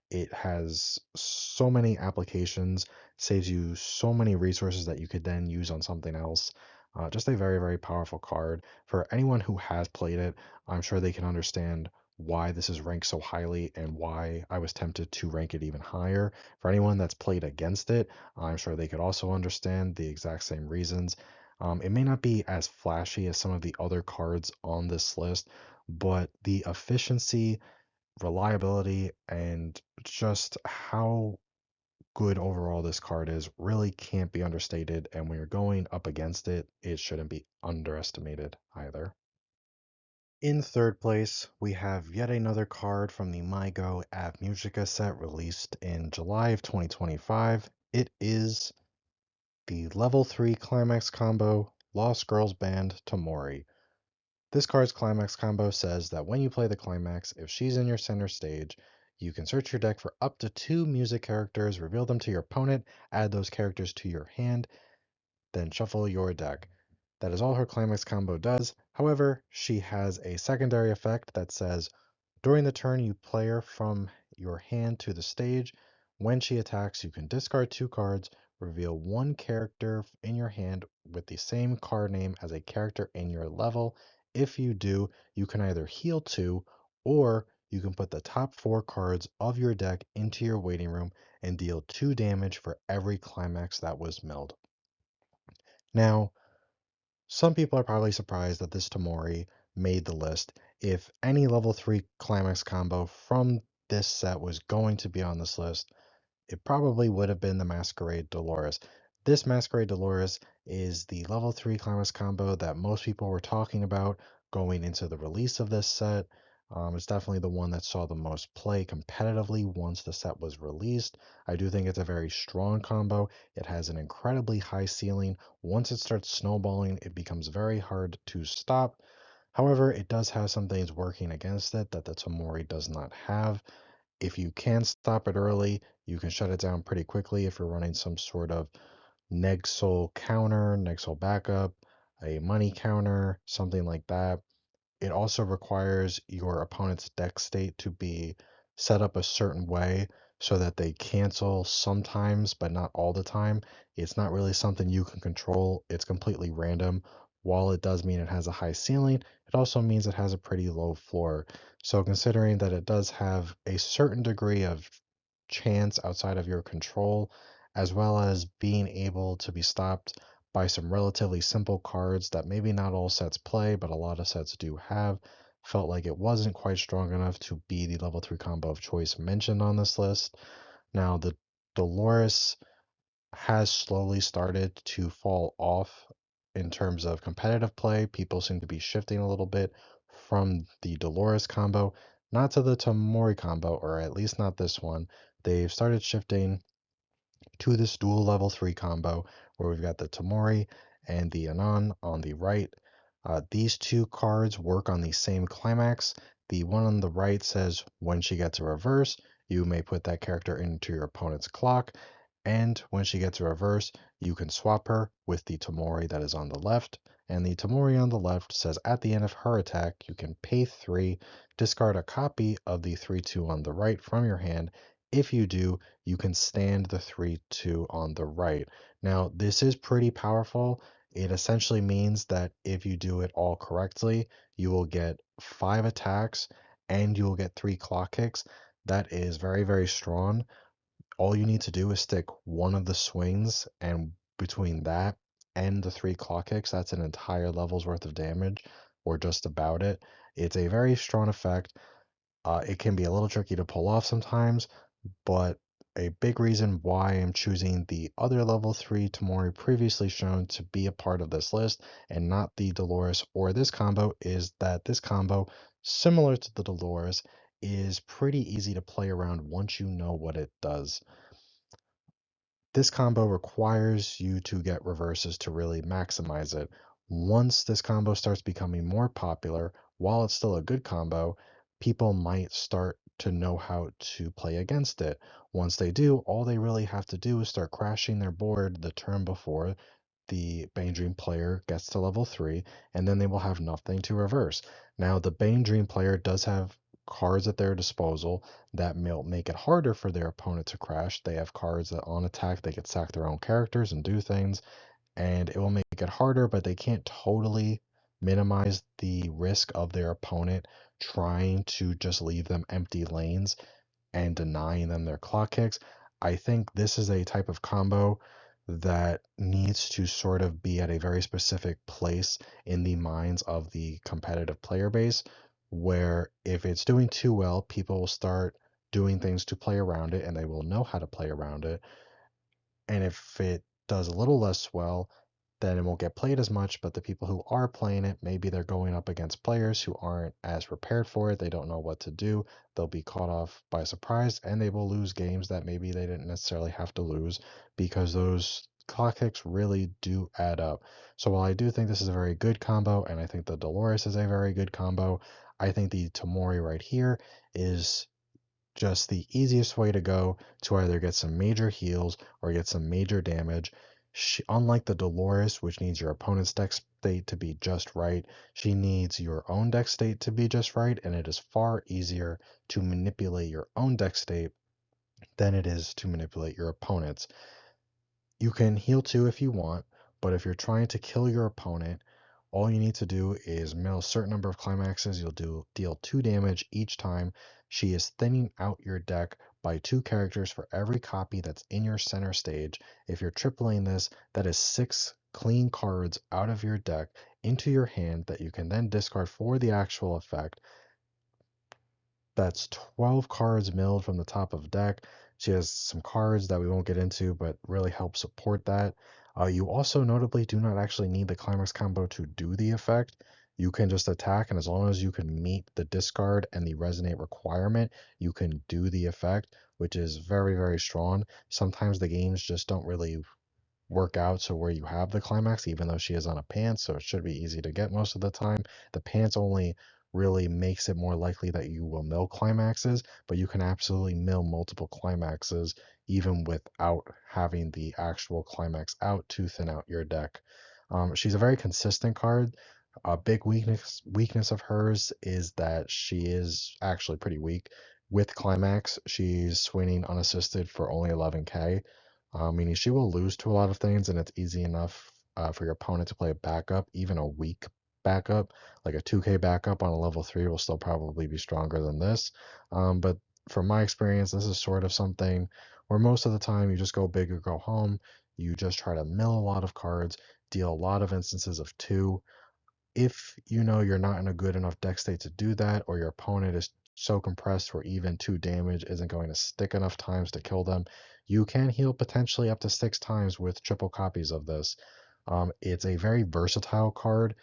It has so many applications, saves you so many resources that you could then use on something else. Just a very, very powerful card. For anyone who has played it, I'm sure they can understand why this is ranked so highly and why I was tempted to rank it even higher. For anyone that's played against it, I'm sure they could also understand the exact same reasons. It may not be as flashy as some of the other cards on this list, but the efficiency, reliability, and just how good overall this card is really can't be understated. And when you're going up against it, it shouldn't be underestimated either. In third place, we have yet another card from the MyGo App Musica set released in July of 2025. It is the level 3 climax combo Lost Girls Band Tamori. This card's climax combo says that when you play the climax, if she's in your center stage, you can search your deck for up to 2 music characters, reveal them to your opponent, add those characters to your hand, then shuffle your deck. That is all her climax combo does. However, she has a secondary effect that says during the turn you play her from your hand to the stage. When she attacks, you can discard 2 cards, reveal 1 character in your hand with the same card name as a character in your level. If you do, you can either heal 2 or you can put the top 4 cards of your deck into your waiting room and deal 2 damage for every climax that was milled. Now, some people are probably surprised that this Tamori made the list. If any level 3 climax combo from this set was going to be on this list, it probably would have been the Masquerade Dolores. This Masquerade Dolores is the level 3 Climax combo that most people were talking about going into the release of this set. It's definitely the one that saw the most play competitively once the set was released. I do think it's a very strong combo. It has an incredibly high ceiling. Once it starts snowballing, it becomes very hard to stop. However, it does have some things working against it that the Tamori does not have. If you can stop it early, you can shut it down pretty quickly if you're running some sort of neg soul counter, neg soul backup, a money counter, something like that. It also requires your opponent's deck state to be set up a certain way so that they cancel sometimes, but not all the time. It's not really something you can control, it's completely random. While it does mean it has a high ceiling, it also means it has a pretty low floor. So, considering that it does have a certain degree of chance outside of your control, as well as being able to be stopped by some relatively simple cards that maybe not all sets play, but a lot of sets do have. Felt like it wasn't quite strong enough to be the level 3 combo of choice mentioned on this list. Now, the Dolores has slowly started to fall off in terms of competitive play. People seem to be shifting a little bit from the Dolores combo, not to the Tamori combo, or at least not this one. They've started shifting to this dual level 3 combo where we've got the Tamori and the Anon on the right. These two cards work on the same climax. The one on the right says when she gets a reverse, you may put that character into your opponent's clock, and when she gets a reverse, you can swap her with the Tamori that is on the left. And the Tamori on the left says at the end of her attack, you can pay 3, discard a copy of the 3/2 on the right from your hand. If you do, you can stand the 3/2 on the right. Now, this is pretty powerful. It essentially means that if you do it all correctly, you will get 5 attacks and you will get 3 clock kicks. That is very, very strong. All you need to do is stick one of the swings, and between that and the 3 clock kicks, that's an entire level's worth of damage, or just about it. It's a very strong effect. It can be a little tricky to pull off sometimes, but a big reason why I'm choosing the other level 3 Tamori previously shown to be a part of this list and not the Dolores or this combo is that this combo, similar to the Dolores, is pretty easy to play around once you know what it does. This combo requires you to get reverses to really maximize it. Once this combo starts becoming more popular, while it's still a good combo, people might start to know how to play against it. Once they do, all they really have to do is start crashing their board the turn before the Bane Dream player gets to level 3, and then they will have nothing to reverse. Now, the Bane Dream player does have cards at their disposal that will make it harder for their opponent to crash. They have cards that on attack they can sack their own characters and do things, and it will make it harder, but they can't totally minimize the risk of their opponent trying to just leave them empty lanes and denying them their clock kicks. I think this is a type of combo that needs to sort of be at a very specific place in the minds of the competitive player base, where if it's doing too well, people will start doing things to play around it and they will know how to play around it. And if it does a little less well, then it won't get played as much. But the people who are playing it, maybe they're going up against players who aren't as prepared for it. They don't know what to do. They'll be caught off by surprise and they will lose games that maybe they didn't necessarily have to lose because those clock kicks really do add up. So while I do think this is a very good combo and I think the Dolores is a very good combo, I think the Tamori right here is just the easiest way to go to either get some major heals or get some major damage. Unlike the Dolores, which needs your opponent's deck state to be just right, she needs your own deck state to be just right, and it is far easier to manipulate your own deck state than it is to manipulate your opponent's. You can heal too if you want, but if you're trying to kill your opponent, all you need to do is mill a certain number of climaxes. You'll deal 2 damage each time. She is thinning out your deck by 2 characters for every copy that's in your center stage. If you're tripling this, that is 6 clean cards out of your deck into your hand that you can then discard for the actual effect. That's 12 cards milled from the top of deck. She has some cards that we won't get into, but really help support that. You also notably do not actually need the Climax combo to do the effect. You can just attack, and as long as you can meet the discard and the resonate requirement, you can do the effect, which is very, very strong. Sometimes the games just don't really work out so where you have the climax, even though she is on a pants, so it should be easy to get most of the time. The pants only really makes it more likely that you will mill climaxes, but you can absolutely mill multiple climaxes even without having the actual climax out to thin out your deck. She's a very consistent card. A big weakness of hers is that she is actually pretty weak. With climax, she's swinging unassisted for only 11k, meaning she will lose to a lot of things, and it's easy enough for your opponent to play a backup, even a weak backup, like a 2k backup on a level 3 will still probably be stronger than this. But from my experience, this is sort of something where most of the time you just go big or go home. You just try to mill a lot of cards, deal a lot of instances of 2. If you know you're not in a good enough deck state to do that, or your opponent is so compressed where even 2 damage isn't going to stick enough times to kill them, you can heal potentially up to 6 times with triple copies of this. It's a very versatile card.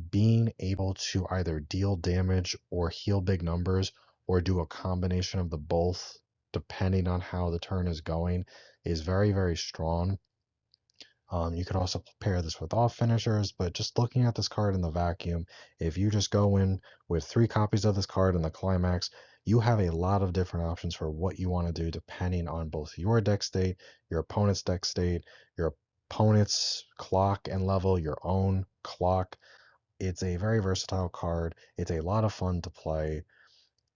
Being able to either deal damage or heal big numbers or do a combination of the both, depending on how the turn is going, is very, very strong. You could also pair this with off finishers, but just looking at this card in the vacuum, if you just go in with 3 copies of this card in the climax, you have a lot of different options for what you want to do depending on both your deck state, your opponent's deck state, your opponent's clock and level, your own clock. It's a very versatile card. It's a lot of fun to play.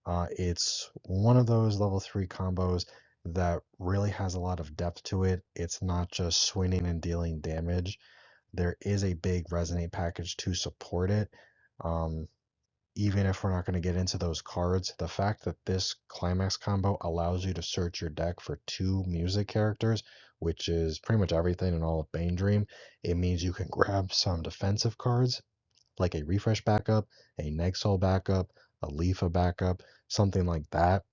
It's one of those level 3 combos that really has a lot of depth to it. It's not just swinging and dealing damage. There is a big resonate package to support it. Um, Even if we're not going to get into those cards, the fact that this climax combo allows you to search your deck for 2 music characters, which is pretty much everything in all of Bane Dream, it means you can grab some defensive cards like a refresh backup, a Nexol backup, a Leafa backup, something like that.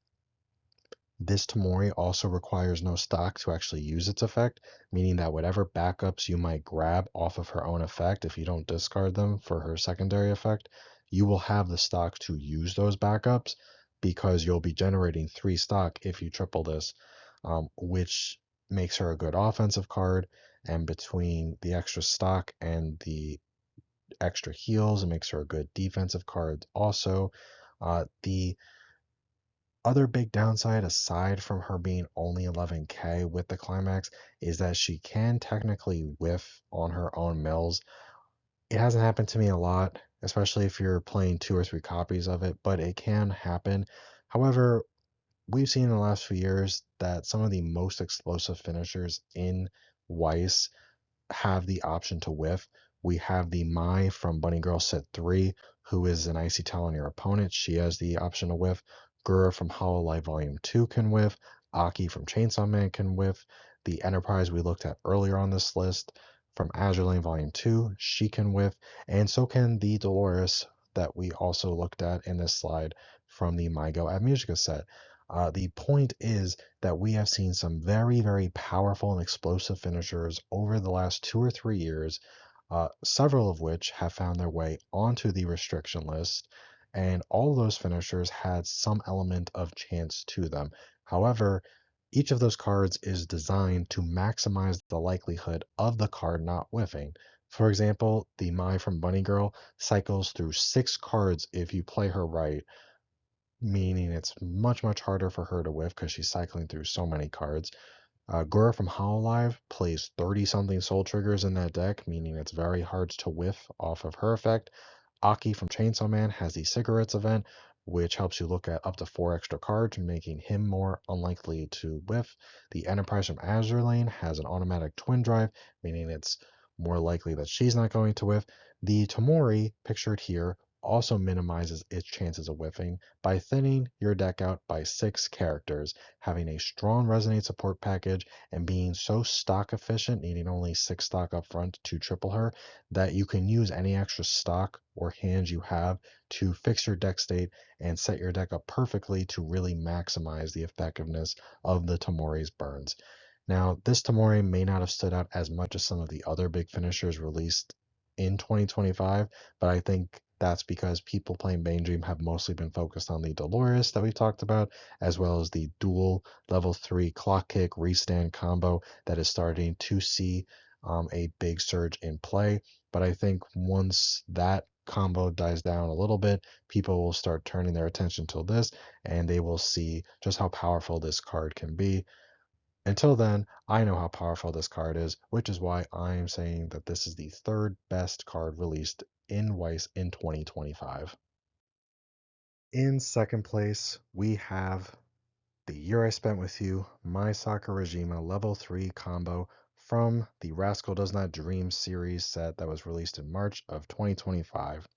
This Tamori also requires no stock to actually use its effect, meaning that whatever backups you might grab off of her own effect, if you don't discard them for her secondary effect, you will have the stock to use those backups because you'll be generating 3 stock if you triple this, which makes her a good offensive card. And between the extra stock and the extra heals, it makes her a good defensive card also. The other big downside, aside from her being only 11k with the climax, is that she can technically whiff on her own mills. It hasn't happened to me a lot, especially if you're playing 2 or 3 copies of it, but it can happen. However, we've seen in the last few years that some of the most explosive finishers in Weiss have the option to whiff. We have the Mai from Bunny Girl Set 3, who is an Icy Towel on your opponent. She has the option to whiff. Gura from Hololive Volume 2 can whiff. Aki from Chainsaw Man can whiff. The Enterprise we looked at earlier on this list from Azure Lane Volume 2, she can whiff. And so can the Dolores that we also looked at in this slide from the My Go Ad Musica set. The point is that we have seen some very, very powerful and explosive finishers over the last 2 or 3 years, several of which have found their way onto the restriction list, and all of those finishers had some element of chance to them. However, each of those cards is designed to maximize the likelihood of the card not whiffing. For example, the Mai from Bunny Girl cycles through 6 cards if you play her right, meaning it's much, much harder for her to whiff because she's cycling through so many cards. Gura from Hololive plays 30 something soul triggers in that deck, meaning it's very hard to whiff off of her effect. Aki from Chainsaw Man has the Cigarettes event, which helps you look at up to 4 extra cards, making him more unlikely to whiff. The Enterprise from Azure Lane has an automatic twin drive, meaning it's more likely that she's not going to whiff. The Tamori, pictured here, also minimizes its chances of whiffing by thinning your deck out by 6 characters, having a strong resonate support package, and being so stock efficient, needing only 6 stock up front to triple her, that you can use any extra stock or hands you have to fix your deck state and set your deck up perfectly to really maximize the effectiveness of the Tamori's burns. Now, this Tamori may not have stood out as much as some of the other big finishers released in 2025, but I think that's because people playing Bane Dream have mostly been focused on the Dolores that we've talked about, as well as the dual level 3 clock kick restand combo that is starting to see a big surge in play. But I think once that combo dies down a little bit, people will start turning their attention to this and they will see just how powerful this card can be. Until then, I know how powerful this card is, which is why I am saying that this is the third best card released in Weiss in 2025. In second place, we have The Year I Spent With You, My Sakurajima Level 3 combo from the Rascal Does Not Dream series set that was released in March of 2025.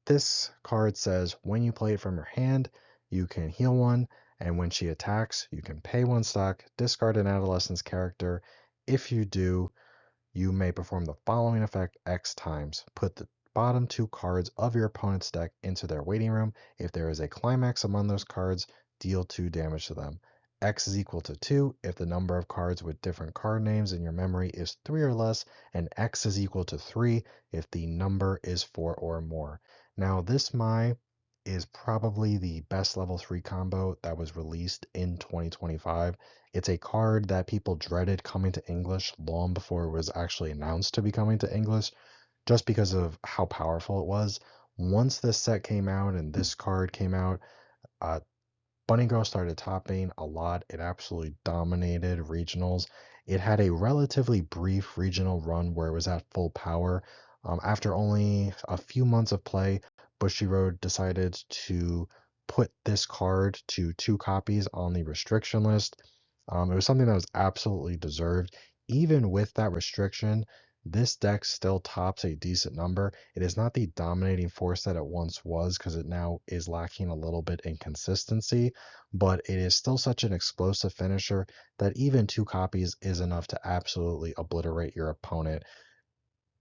This card says when you play it from your hand, you can heal 1, and when she attacks, you can pay 1 stock, discard an adolescence character. If you do, you may perform the following effect X times. Put the bottom 2 cards of your opponent's deck into their waiting room. If there is a climax among those cards, deal 2 damage to them. X is equal to 2 if the number of cards with different card names in your memory is 3 or less, and X is equal to 3 if the number is 4 or more. Now, this Mai is probably the best level 3 combo that was released in 2025. It's a card that people dreaded coming to English long before it was actually announced to be coming to English, just because of how powerful it was. Once this set came out and this card came out, uh, Bunny Girl started topping a lot. It absolutely dominated regionals. It had a relatively brief regional run where it was at full power. After only a few months of play, Bushiroad decided to put this card to 2 copies on the restriction list. It was something that was absolutely deserved. Even with that restriction, this deck still tops a decent number. It is not the dominating force that it once was because it now is lacking a little bit in consistency, but it is still such an explosive finisher that even 2 copies is enough to absolutely obliterate your opponent.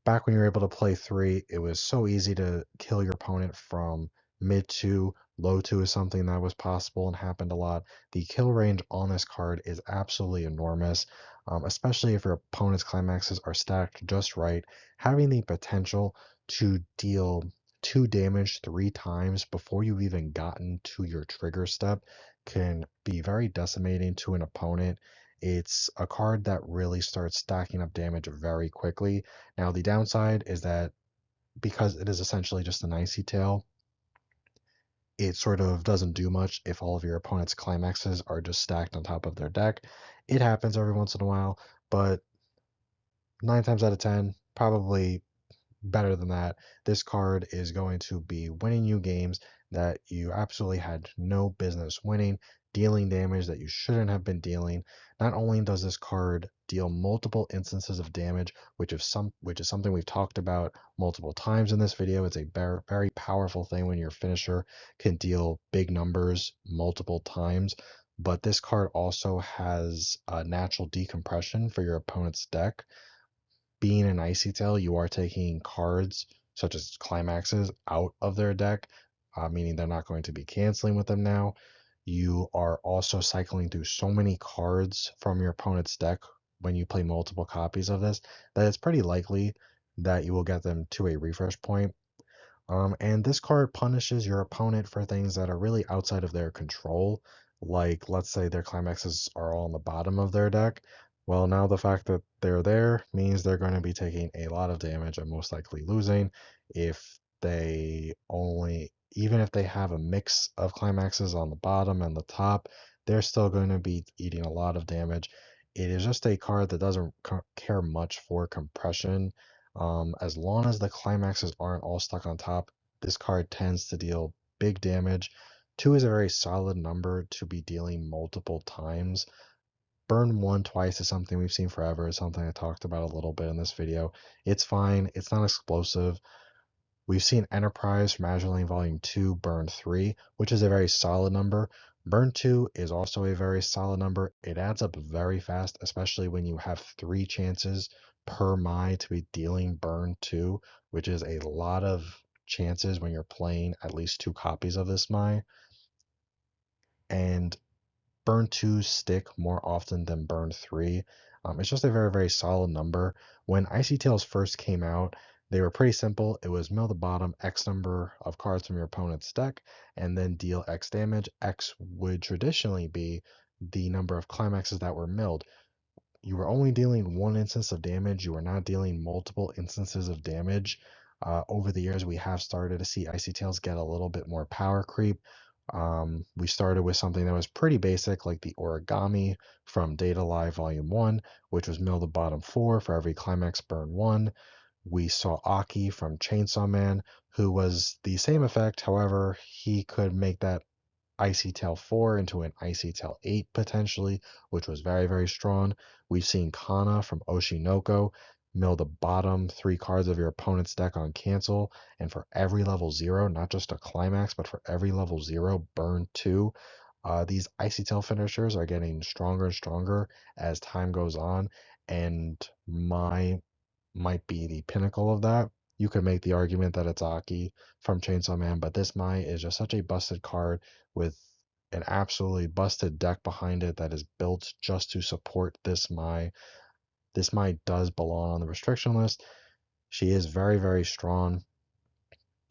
Back when you were able to play 3, it was so easy to kill your opponent from mid 2. Low 2 is something that was possible and happened a lot. The kill range on this card is absolutely enormous, especially if your opponent's climaxes are stacked just right. Having the potential to deal 2 damage 3 times before you've even gotten to your trigger step can be very decimating to an opponent. It's a card that really starts stacking up damage very quickly. Now, the downside is that because it is essentially just an icy tail, it sort of doesn't do much if all of your opponent's climaxes are just stacked on top of their deck. It happens every once in a while, but 9 times out of 10, probably better than that. This card is going to be winning you games that you absolutely had no business winning, dealing damage that you shouldn't have been dealing. Not only does this card deal multiple instances of damage, which is something we've talked about multiple times in this video. It's a very powerful thing when your finisher can deal big numbers multiple times. But this card also has a natural decompression for your opponent's deck. Being an Icy Tail, you are taking cards such as climaxes out of their deck, meaning they're not going to be canceling with them now. You are also cycling through so many cards from your opponent's deck when you play multiple copies of this that it's pretty likely that you will get them to a refresh point. And this card punishes your opponent for things that are really outside of their control. Like, let's say their climaxes are all on the bottom of their deck. Well, now the fact that they're there means they're going to be taking a lot of damage and most likely losing. If they only, even if they have a mix of climaxes on the bottom and the top, they're still going to be eating a lot of damage. It is just a card that doesn't care much for compression. As long as the climaxes aren't all stuck on top, this card tends to deal big damage. 2 is a very solid number to be dealing multiple times. Burn 1 twice is something we've seen forever. It's something I talked about a little bit in this video. It's fine. It's not explosive. We've seen Enterprise from Azure Lane Volume 2 burn 3, which is a very solid number. Burn 2 is also a very solid number. It adds up very fast, especially when you have 3 chances per Mai to be dealing burn 2, which is a lot of chances when you're playing at least 2 copies of this Mai. And burn 2 stick more often than burn 3. It's just a very solid number. When Icy Tails first came out, they were pretty simple. It was mill the bottom X number of cards from your opponent's deck, and then deal X damage. X would traditionally be the number of climaxes that were milled. You were only dealing 1 instance of damage. You were not dealing multiple instances of damage. Over the years, we have started to see Icy Tails get a little bit more power creep. We started with something that was pretty basic, like the Origami from Data Live Volume 1, which was mill the bottom 4 for every climax burn 1. We saw Aki from Chainsaw Man, who was the same effect. However, he could make that Icy Tail 4 into an Icy Tail 8 potentially, which was very strong. We've seen Kana from Oshinoko mill the bottom 3 cards of your opponent's deck on cancel, and for every level 0, not just a climax, but for every level 0, burn 2. These Icy Tail finishers are getting stronger and stronger as time goes on, and my might be the pinnacle of that. You could make the argument that it's Aki from Chainsaw Man, but this Mai is just such a busted card with an absolutely busted deck behind it that is built just to support this Mai. This Mai does belong on the restriction list. She is very strong.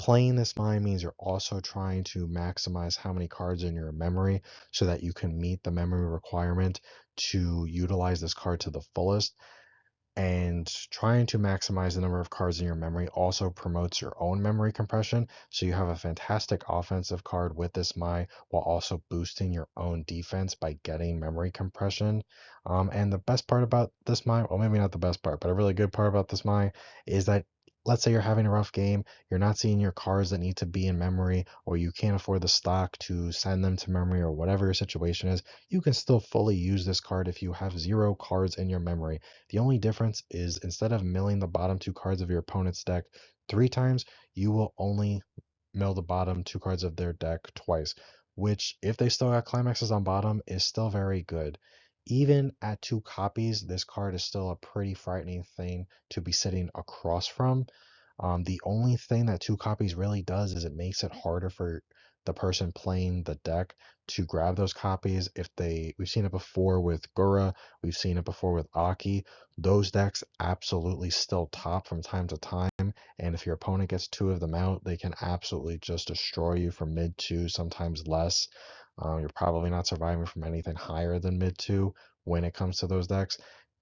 Playing this mine means you're also trying to maximize how many cards in your memory so that you can meet the memory requirement to utilize this card to the fullest. And trying to maximize the number of cards in your memory also promotes your own memory compression. So you have a fantastic offensive card with this Mai while also boosting your own defense by getting memory compression. And the best part about this Mai, well, maybe not the best part, but a really good part about this Mai is that let's say you're having a rough game, you're not seeing your cards that need to be in memory, or you can't afford the stock to send them to memory, or whatever your situation is, you can still fully use this card if you have 0 cards in your memory. The only difference is instead of milling the bottom 2 cards of your opponent's deck 3 times, you will only mill the bottom 2 cards of their deck twice, which, if they still got climaxes on bottom, is still very good. Even at 2 copies, this card is still a pretty frightening thing to be sitting across from. The only thing that 2 copies really does is it makes it harder for the person playing the deck to grab those copies. We've seen it before with Gura, we've seen it before with Aki. Those decks absolutely still top from time to time, and if your opponent gets 2 of them out, they can absolutely just destroy you from mid two, sometimes less. You're probably not surviving from anything higher than mid two when it comes to those decks.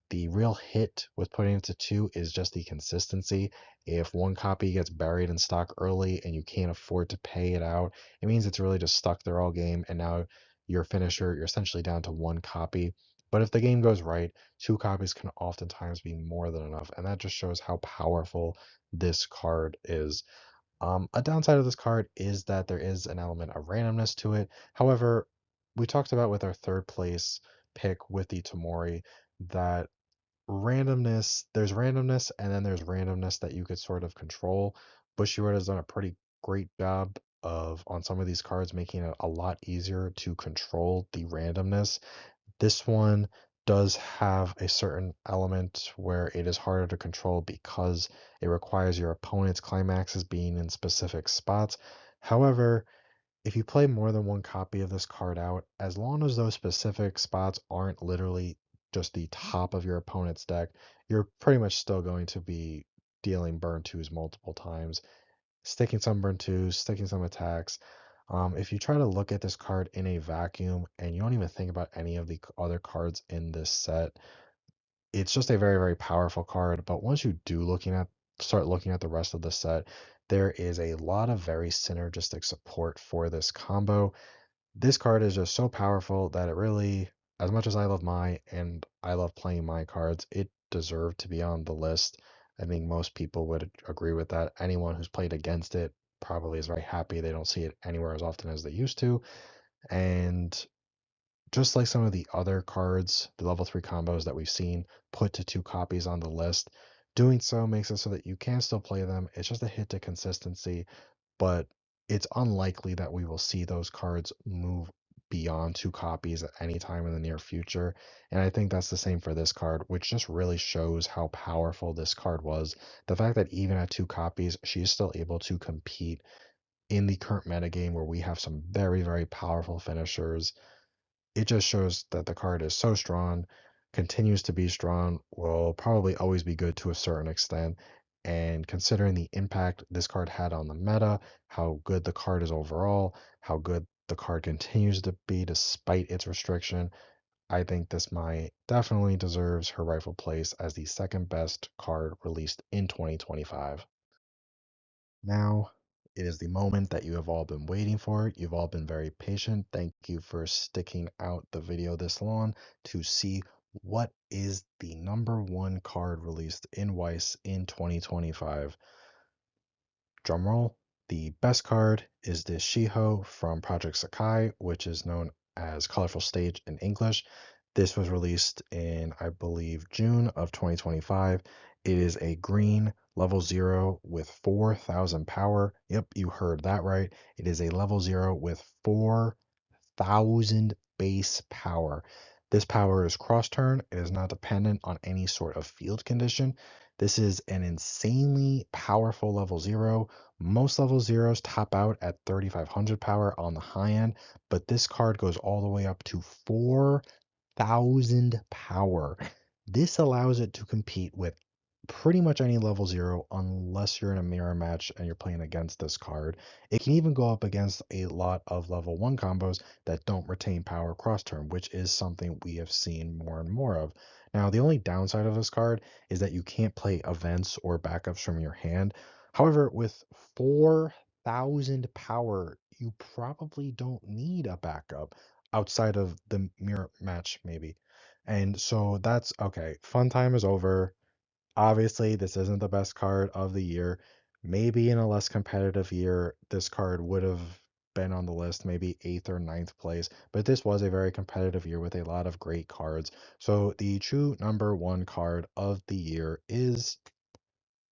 The real hit with putting it to 2 is just the consistency. If 1 copy gets buried in stock early and you can't afford to pay it out, it means it's really just stuck there all game, and now your finisher, you're essentially down to 1 copy. But if the game goes right, 2 copies can oftentimes be more than enough, and that just shows how powerful this card is. A downside of this card is that there is an element of randomness to it. However, we talked about with our third place pick with the Tamori that there's randomness, and then there's randomness that you could sort of control. Bushiroad has done a pretty great job of, on some of these cards, making it a lot easier to control the randomness. This one does have a certain element where it is harder to control because it requires your opponent's climaxes being in specific spots. However, if you play more than 1 copy of this card out, as long as those specific spots aren't literally just the top of your opponent's deck, you're pretty much still going to be dealing burn twos multiple times, sticking some burn twos, sticking some attacks. If you try to look at this card in a vacuum and you don't even think about any of the other cards in this set, it's just a very, very powerful card. But once you do start looking at the rest of the set, there is a lot of very synergistic support for this combo. This card is just so powerful that it really, as much as I love and I love playing my cards, it deserved to be on the list. I think most people would agree with that. Anyone who's played against it probably is very happy they don't see it anywhere as often as they used to. And just like some of the other cards, the level 3 combos that we've seen put to 2 copies on the list, doing so makes it so that you can still play them. It's just a hit to consistency, but it's unlikely that we will see those cards move beyond 2 copies at any time in the near future. And I think that's the same for this card, which just really shows how powerful this card was. The fact that even at 2 copies, she's still able to compete in the current metagame where we have some very, very powerful finishers. It just shows that the card is so strong, continues to be strong, will probably always be good to a certain extent. And considering the impact this card had on the meta, how good the card is overall, how good the card continues to be despite its restriction, I think this might definitely deserves her rightful place as the second best card released in 2025. Now, it is the moment that you have all been waiting for. You've all been very patient. Thank you for sticking out the video this long to see what is the number 1 card released in Weiss in 2025. Drumroll. The best card is this Shiho from Project Sakai, which is known as Colorful Stage in English. This was released in, I believe, June of 2025. It is a green level 0 with 4,000 power. Yep, you heard that right. It is a level 0 with 4,000 base power. This power is cross turn. It is not dependent on any sort of field condition. This is an insanely powerful level 0. Most level 0s top out at 3,500 power on the high end, but this card goes all the way up to 4,000 power. This allows it to compete with pretty much any level 0 unless you're in a mirror match and you're playing against this card. It can even go up against a lot of level 1 combos that don't retain power cross turn, which is something we have seen more and more of. Now, the only downside of this card is that you can't play events or backups from your hand. However, with 4,000 power, you probably don't need a backup outside of the mirror match, maybe. And so that's okay. Fun time is over. Obviously, this isn't the best card of the year. Maybe in a less competitive year, this card would have been on the list, maybe eighth or ninth place, but this was a very competitive year with a lot of great cards. So the true number one card of the year is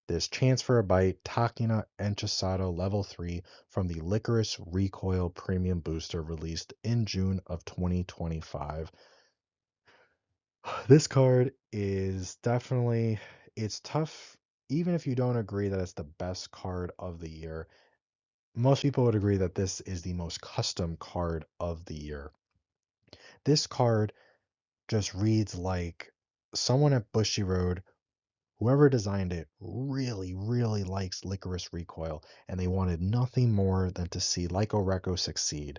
this Chance for a Bite Takina Enchasado Level 3 from the Licorice Recoil Premium Booster released in June of 2025. This card is definitely, it's tough, even if you don't agree that it's the best card of the year. Most people would agree that this is the most custom card of the year. This card just reads like someone at Bushy Road, whoever designed it, really, really likes Licorice Recoil, and they wanted nothing more than to see Lyco Reco succeed.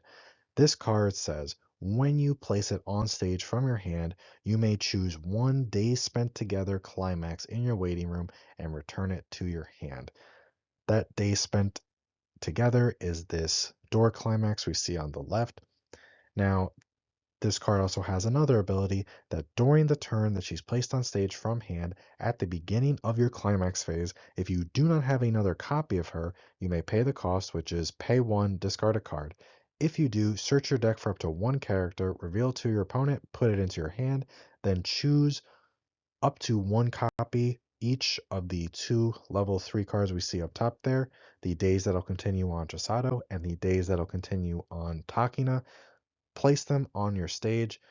This card says, when you place it on stage from your hand, you may choose one Days Spent Together climax in your waiting room and return it to your hand. That Days Spent Together is this door climax we see on the left. Now, this card also has another ability that during the turn that she's placed on stage from hand at the beginning of your climax phase, if you do not have another copy of her, you may pay the cost, which is pay 1, discard a card. If you do, search your deck for up to one character, reveal to your opponent, put it into your hand, then choose up to one copy each of the two level 3 cards we see up top there, the days that'll continue on Chisato and the days that'll continue on Takina. Place them on your stage,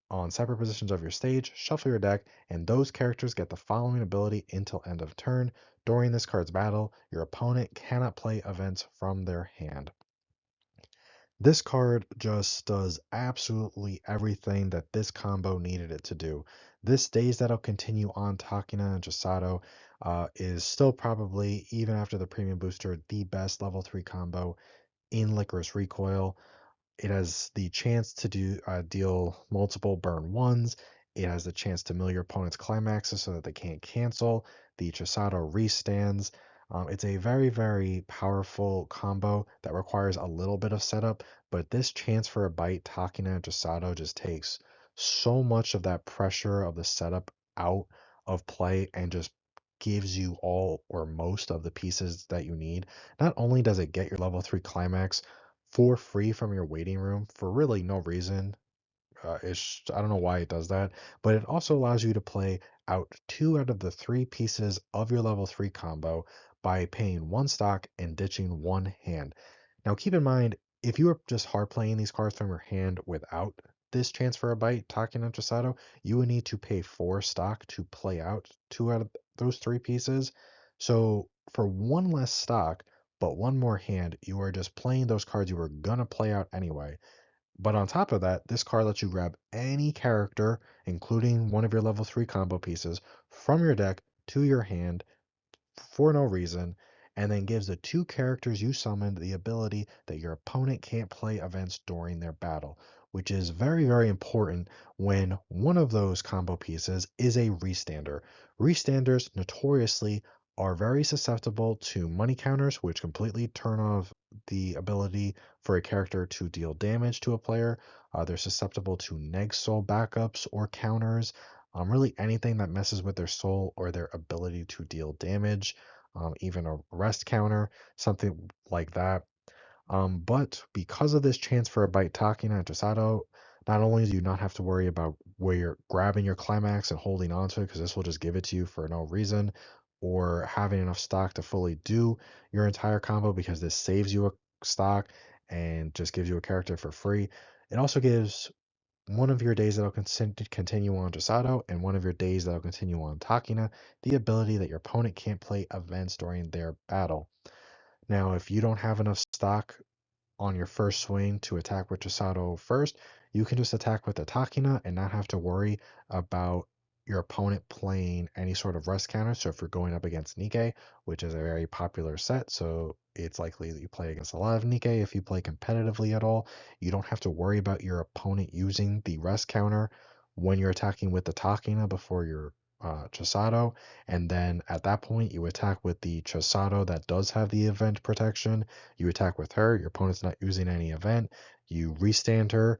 on separate positions of your stage, shuffle your deck, and those characters get the following ability until end of turn. During this card's battle, your opponent cannot play events from their hand. This card just does absolutely everything that this combo needed it to do. This Days That'll Continue on Takina and Chisato is still probably, even after the premium booster, the best level 3 combo in Licorice Recoil. It has the chance to deal multiple burn ones. It has the chance to mill your opponent's climaxes so that they can't cancel. The Chisato restands. It's a very, very powerful combo that requires a little bit of setup, but this Chance for a Bite, Takina and Chisato just takes so much of that pressure of the setup out of play and just gives you all or most of the pieces that you need. Not only does it get your level 3 climax for free from your waiting room for really no reason. I don't know why it does that, but it also allows you to play out 2 out of the 3 pieces of your level 3 combo by paying 1 stock and ditching 1 hand. Now, keep in mind, if you are just hard playing these cards from your hand without this Chance for a Bite, Takin and Trisato, you would need to pay 4 stock to play out 2 out of those 3 pieces. So, for 1 less stock, but 1 more hand, you are just playing those cards you were gonna play out anyway. But on top of that, this card lets you grab any character, including one of your level 3 combo pieces, from your deck to your hand for no reason, and then gives the 2 characters you summoned the ability that your opponent can't play events during their battle, which is very, very important when one of those combo pieces is a restander. Restanders notoriously are very susceptible to money counters, which completely turn off the ability for a character to deal damage to a player. They're susceptible to neg soul backups or counters, really anything that messes with their soul or their ability to deal damage, even a rest counter, something like that. But because of this Chance for a Bite Takina and Chisato, not only do you not have to worry about where you're grabbing your climax and holding on to it, because this will just give it to you for no reason, or having enough stock to fully do your entire combo because this saves you a stock and just gives you a character for free. It also gives one of your days that'll continue on Chisato and one of your days that'll continue on Takina the ability that your opponent can't play events during their battle. Now, if you don't have enough stock on your first swing to attack with Chisato first, you can just attack with the Takina and not have to worry about your opponent playing any sort of rest counter. So if you're going up against Nikkei, which is a very popular set, so it's likely that you play against a lot of Nikkei. If you play competitively at all, you don't have to worry about your opponent using the rest counter when you're attacking with the Takina before your Chisato. And then at that point, you attack with the Chisato that does have the event protection. You attack with her. Your opponent's not using any event. You restand her.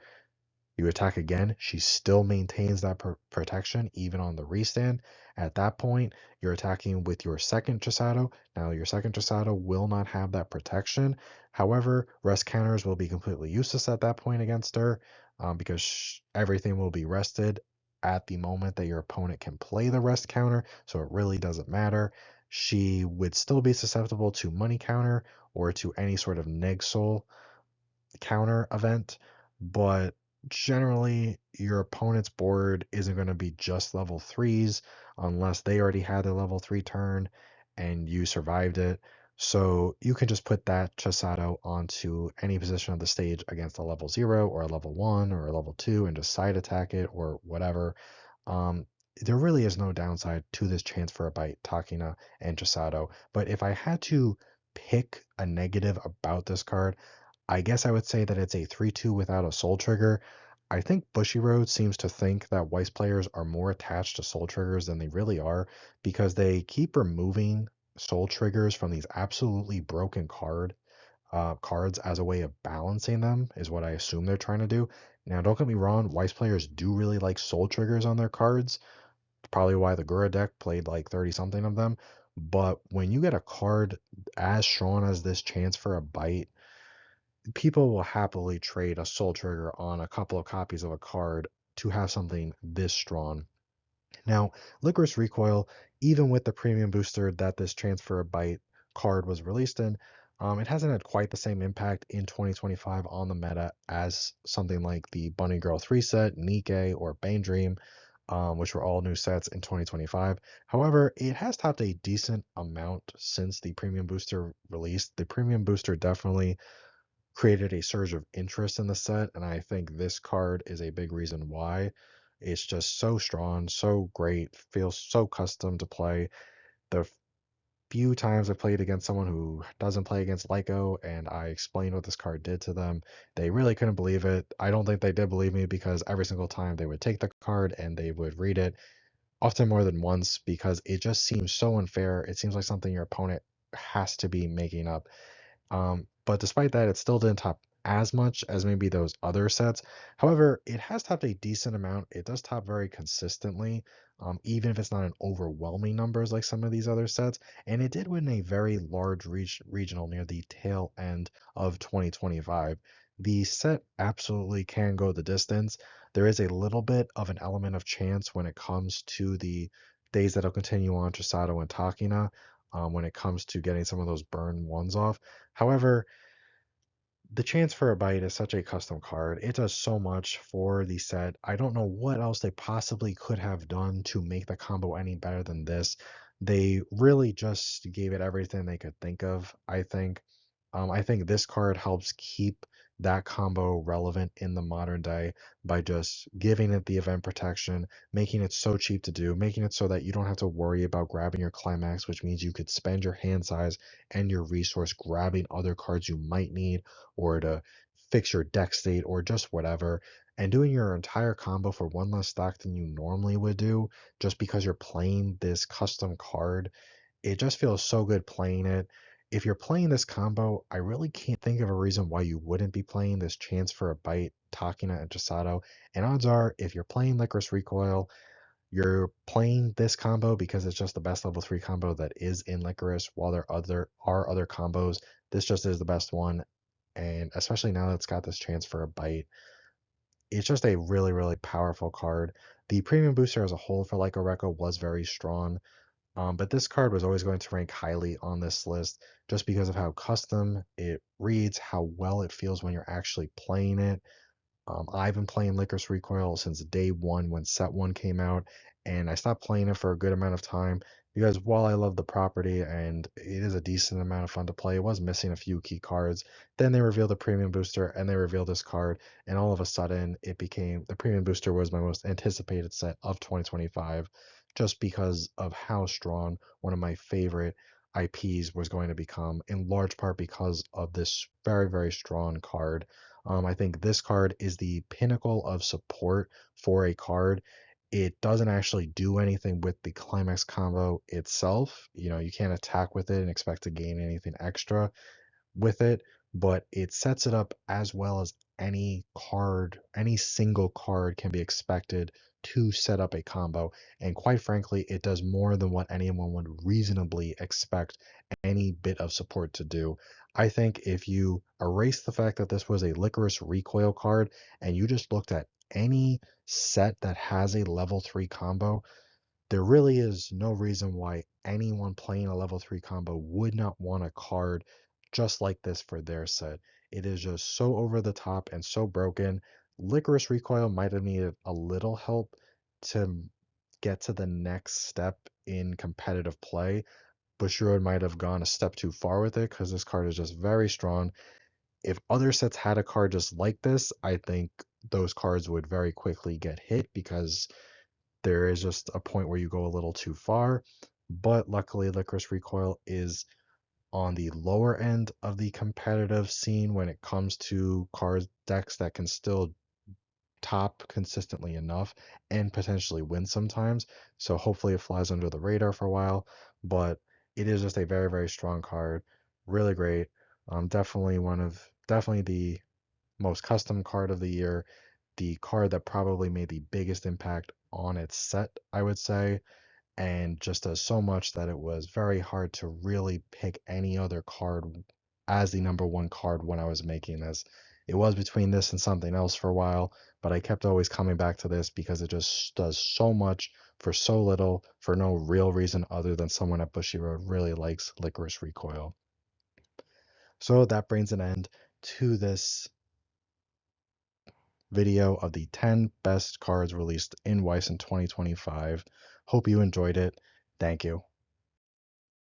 You attack again, she still maintains that protection even on the restand. At that point, you're attacking with your second Chisato. Now, your second Chisato will not have that protection. However, rest counters will be completely useless at that point against her because everything will be rested at the moment that your opponent can play the rest counter, so it really doesn't matter. She would still be susceptible to money counter or to any sort of neg soul counter event, but generally your opponent's board isn't going to be just level threes unless they already had their level three turn and you survived it. So you can just put that Chisato onto any position of the stage against a level zero or a level one or a level two and just side attack it or whatever. Um, there really is no downside to this chance for a bite, Takina and Chisato. But if I had to pick a negative about this card, I guess I would say that it's a 3-2 without a soul trigger. I think Bushiroad seems to think that Weiss players are more attached to soul triggers than they really are because they keep removing soul triggers from these absolutely broken cards as a way of balancing them, is what I assume they're trying to do. Now, don't get me wrong, Weiss players do really like soul triggers on their cards. Probably why the Gura deck played like 30 something of them. But when you get a card as strong as this chance for a bite, people will happily trade a soul trigger on a couple of copies of a card to have something this strong. Now, Licorice Recoil, even with the premium booster that this Transfer a Bite card was released in, it hasn't had quite the same impact in 2025 on the meta as something like the Bunny Girl 3 set, Nikkei, or Bane Dream, which were all new sets in 2025. However, it has topped a decent amount since the premium booster released. The premium booster definitely created a surge of interest in the set, and I think this card is a big reason why. It's just so strong, so great, feels so custom to play. The few times I played against someone who doesn't play against Lyco and I explained what this card did to them, they really couldn't believe it. I don't think they did believe me because every single time they would take the card and they would read it, often more than once, because it just seems so unfair. It seems like something your opponent has to be making up. But despite that, it still didn't top as much as maybe those other sets. However, it has topped a decent amount. It does top very consistently, even if it's not an overwhelming numbers like some of these other sets. And it did win a very large regional near the tail end of 2025. The set absolutely can go the distance. There is a little bit of an element of chance when it comes to the days that'll continue on Trisato and Takina, when it comes to getting some of those burn ones off. However, the chance for a bite is such a custom card. It does so much for the set. I don't know what else they possibly could have done to make the combo any better than this. They really just gave it everything they could think of, I think. I think this card helps keep that combo relevant in the modern day by just giving it the event protection, making it so cheap to do, making it so that you don't have to worry about grabbing your climax, which means you could spend your hand size and your resource grabbing other cards you might need or to fix your deck state or just whatever, and doing your entire combo for one less stock than you normally would do just because you're playing this custom card. It just feels so good playing it. If you're playing this combo, I really can't think of a reason why you wouldn't be playing this chance for a bite, Takina and Chisato. And odds are, if you're playing Licorice Recoil, you're playing this combo because it's just the best level 3 combo that is in Licorice. While there are other combos, this just is the best one. And especially now that it's got this chance for a bite, it's just a really, really powerful card. The premium booster as a whole for Lyco Reco was very strong, but this card was always going to rank highly on this list just because of how custom it reads, how well it feels when you're actually playing it. I've been playing Licorice Recoil since day one when set one came out, and I stopped playing it for a good amount of time because while I love the property and it is a decent amount of fun to play, it was missing a few key cards. Then they revealed the premium booster and they revealed this card, and all of a sudden it became the premium booster was my most anticipated set of 2025 just because of how strong one of my favorite IPs was going to become, in large part because of this very, very strong card. I think this card is the pinnacle of support for a card. It doesn't actually do anything with the climax combo itself. You know, you can't attack with it and expect to gain anything extra with it, but it sets it up as well as any card, any single card can be expected to set up a combo. And quite frankly, it does more than what anyone would reasonably expect any bit of support to do. I think if you erase the fact that this was a Licorice Recoil card and you just looked at any set that has a level 3 combo, there really is no reason why anyone playing a level 3 combo would not want a card just like this for their set. It is just so over the top and so broken. Licorice Recoil might have needed a little help to get to the next step in competitive play. Bushiroad might have gone a step too far with it because this card is just very strong. If other sets had a card just like this, I think those cards would very quickly get hit because there is just a point where you go a little too far. But luckily, Licorice Recoil is on the lower end of the competitive scene when it comes to card decks that can still top consistently enough and potentially win sometimes. So hopefully it flies under the radar for a while. But it is just a very, very strong card. Really great. Definitely the most custom card of the year, the card that probably made the biggest impact on its set, I would say, and just does so much that it was very hard to really pick any other card as the number one card when I was making this. It was between this and something else for a while, but I kept always coming back to this because it just does so much for so little for no real reason other than someone at Bushiroad really likes Licorice Recoil. So that brings an end to this video of the 10 best cards released in Weiss in 2025. Hope you enjoyed it. Thank you.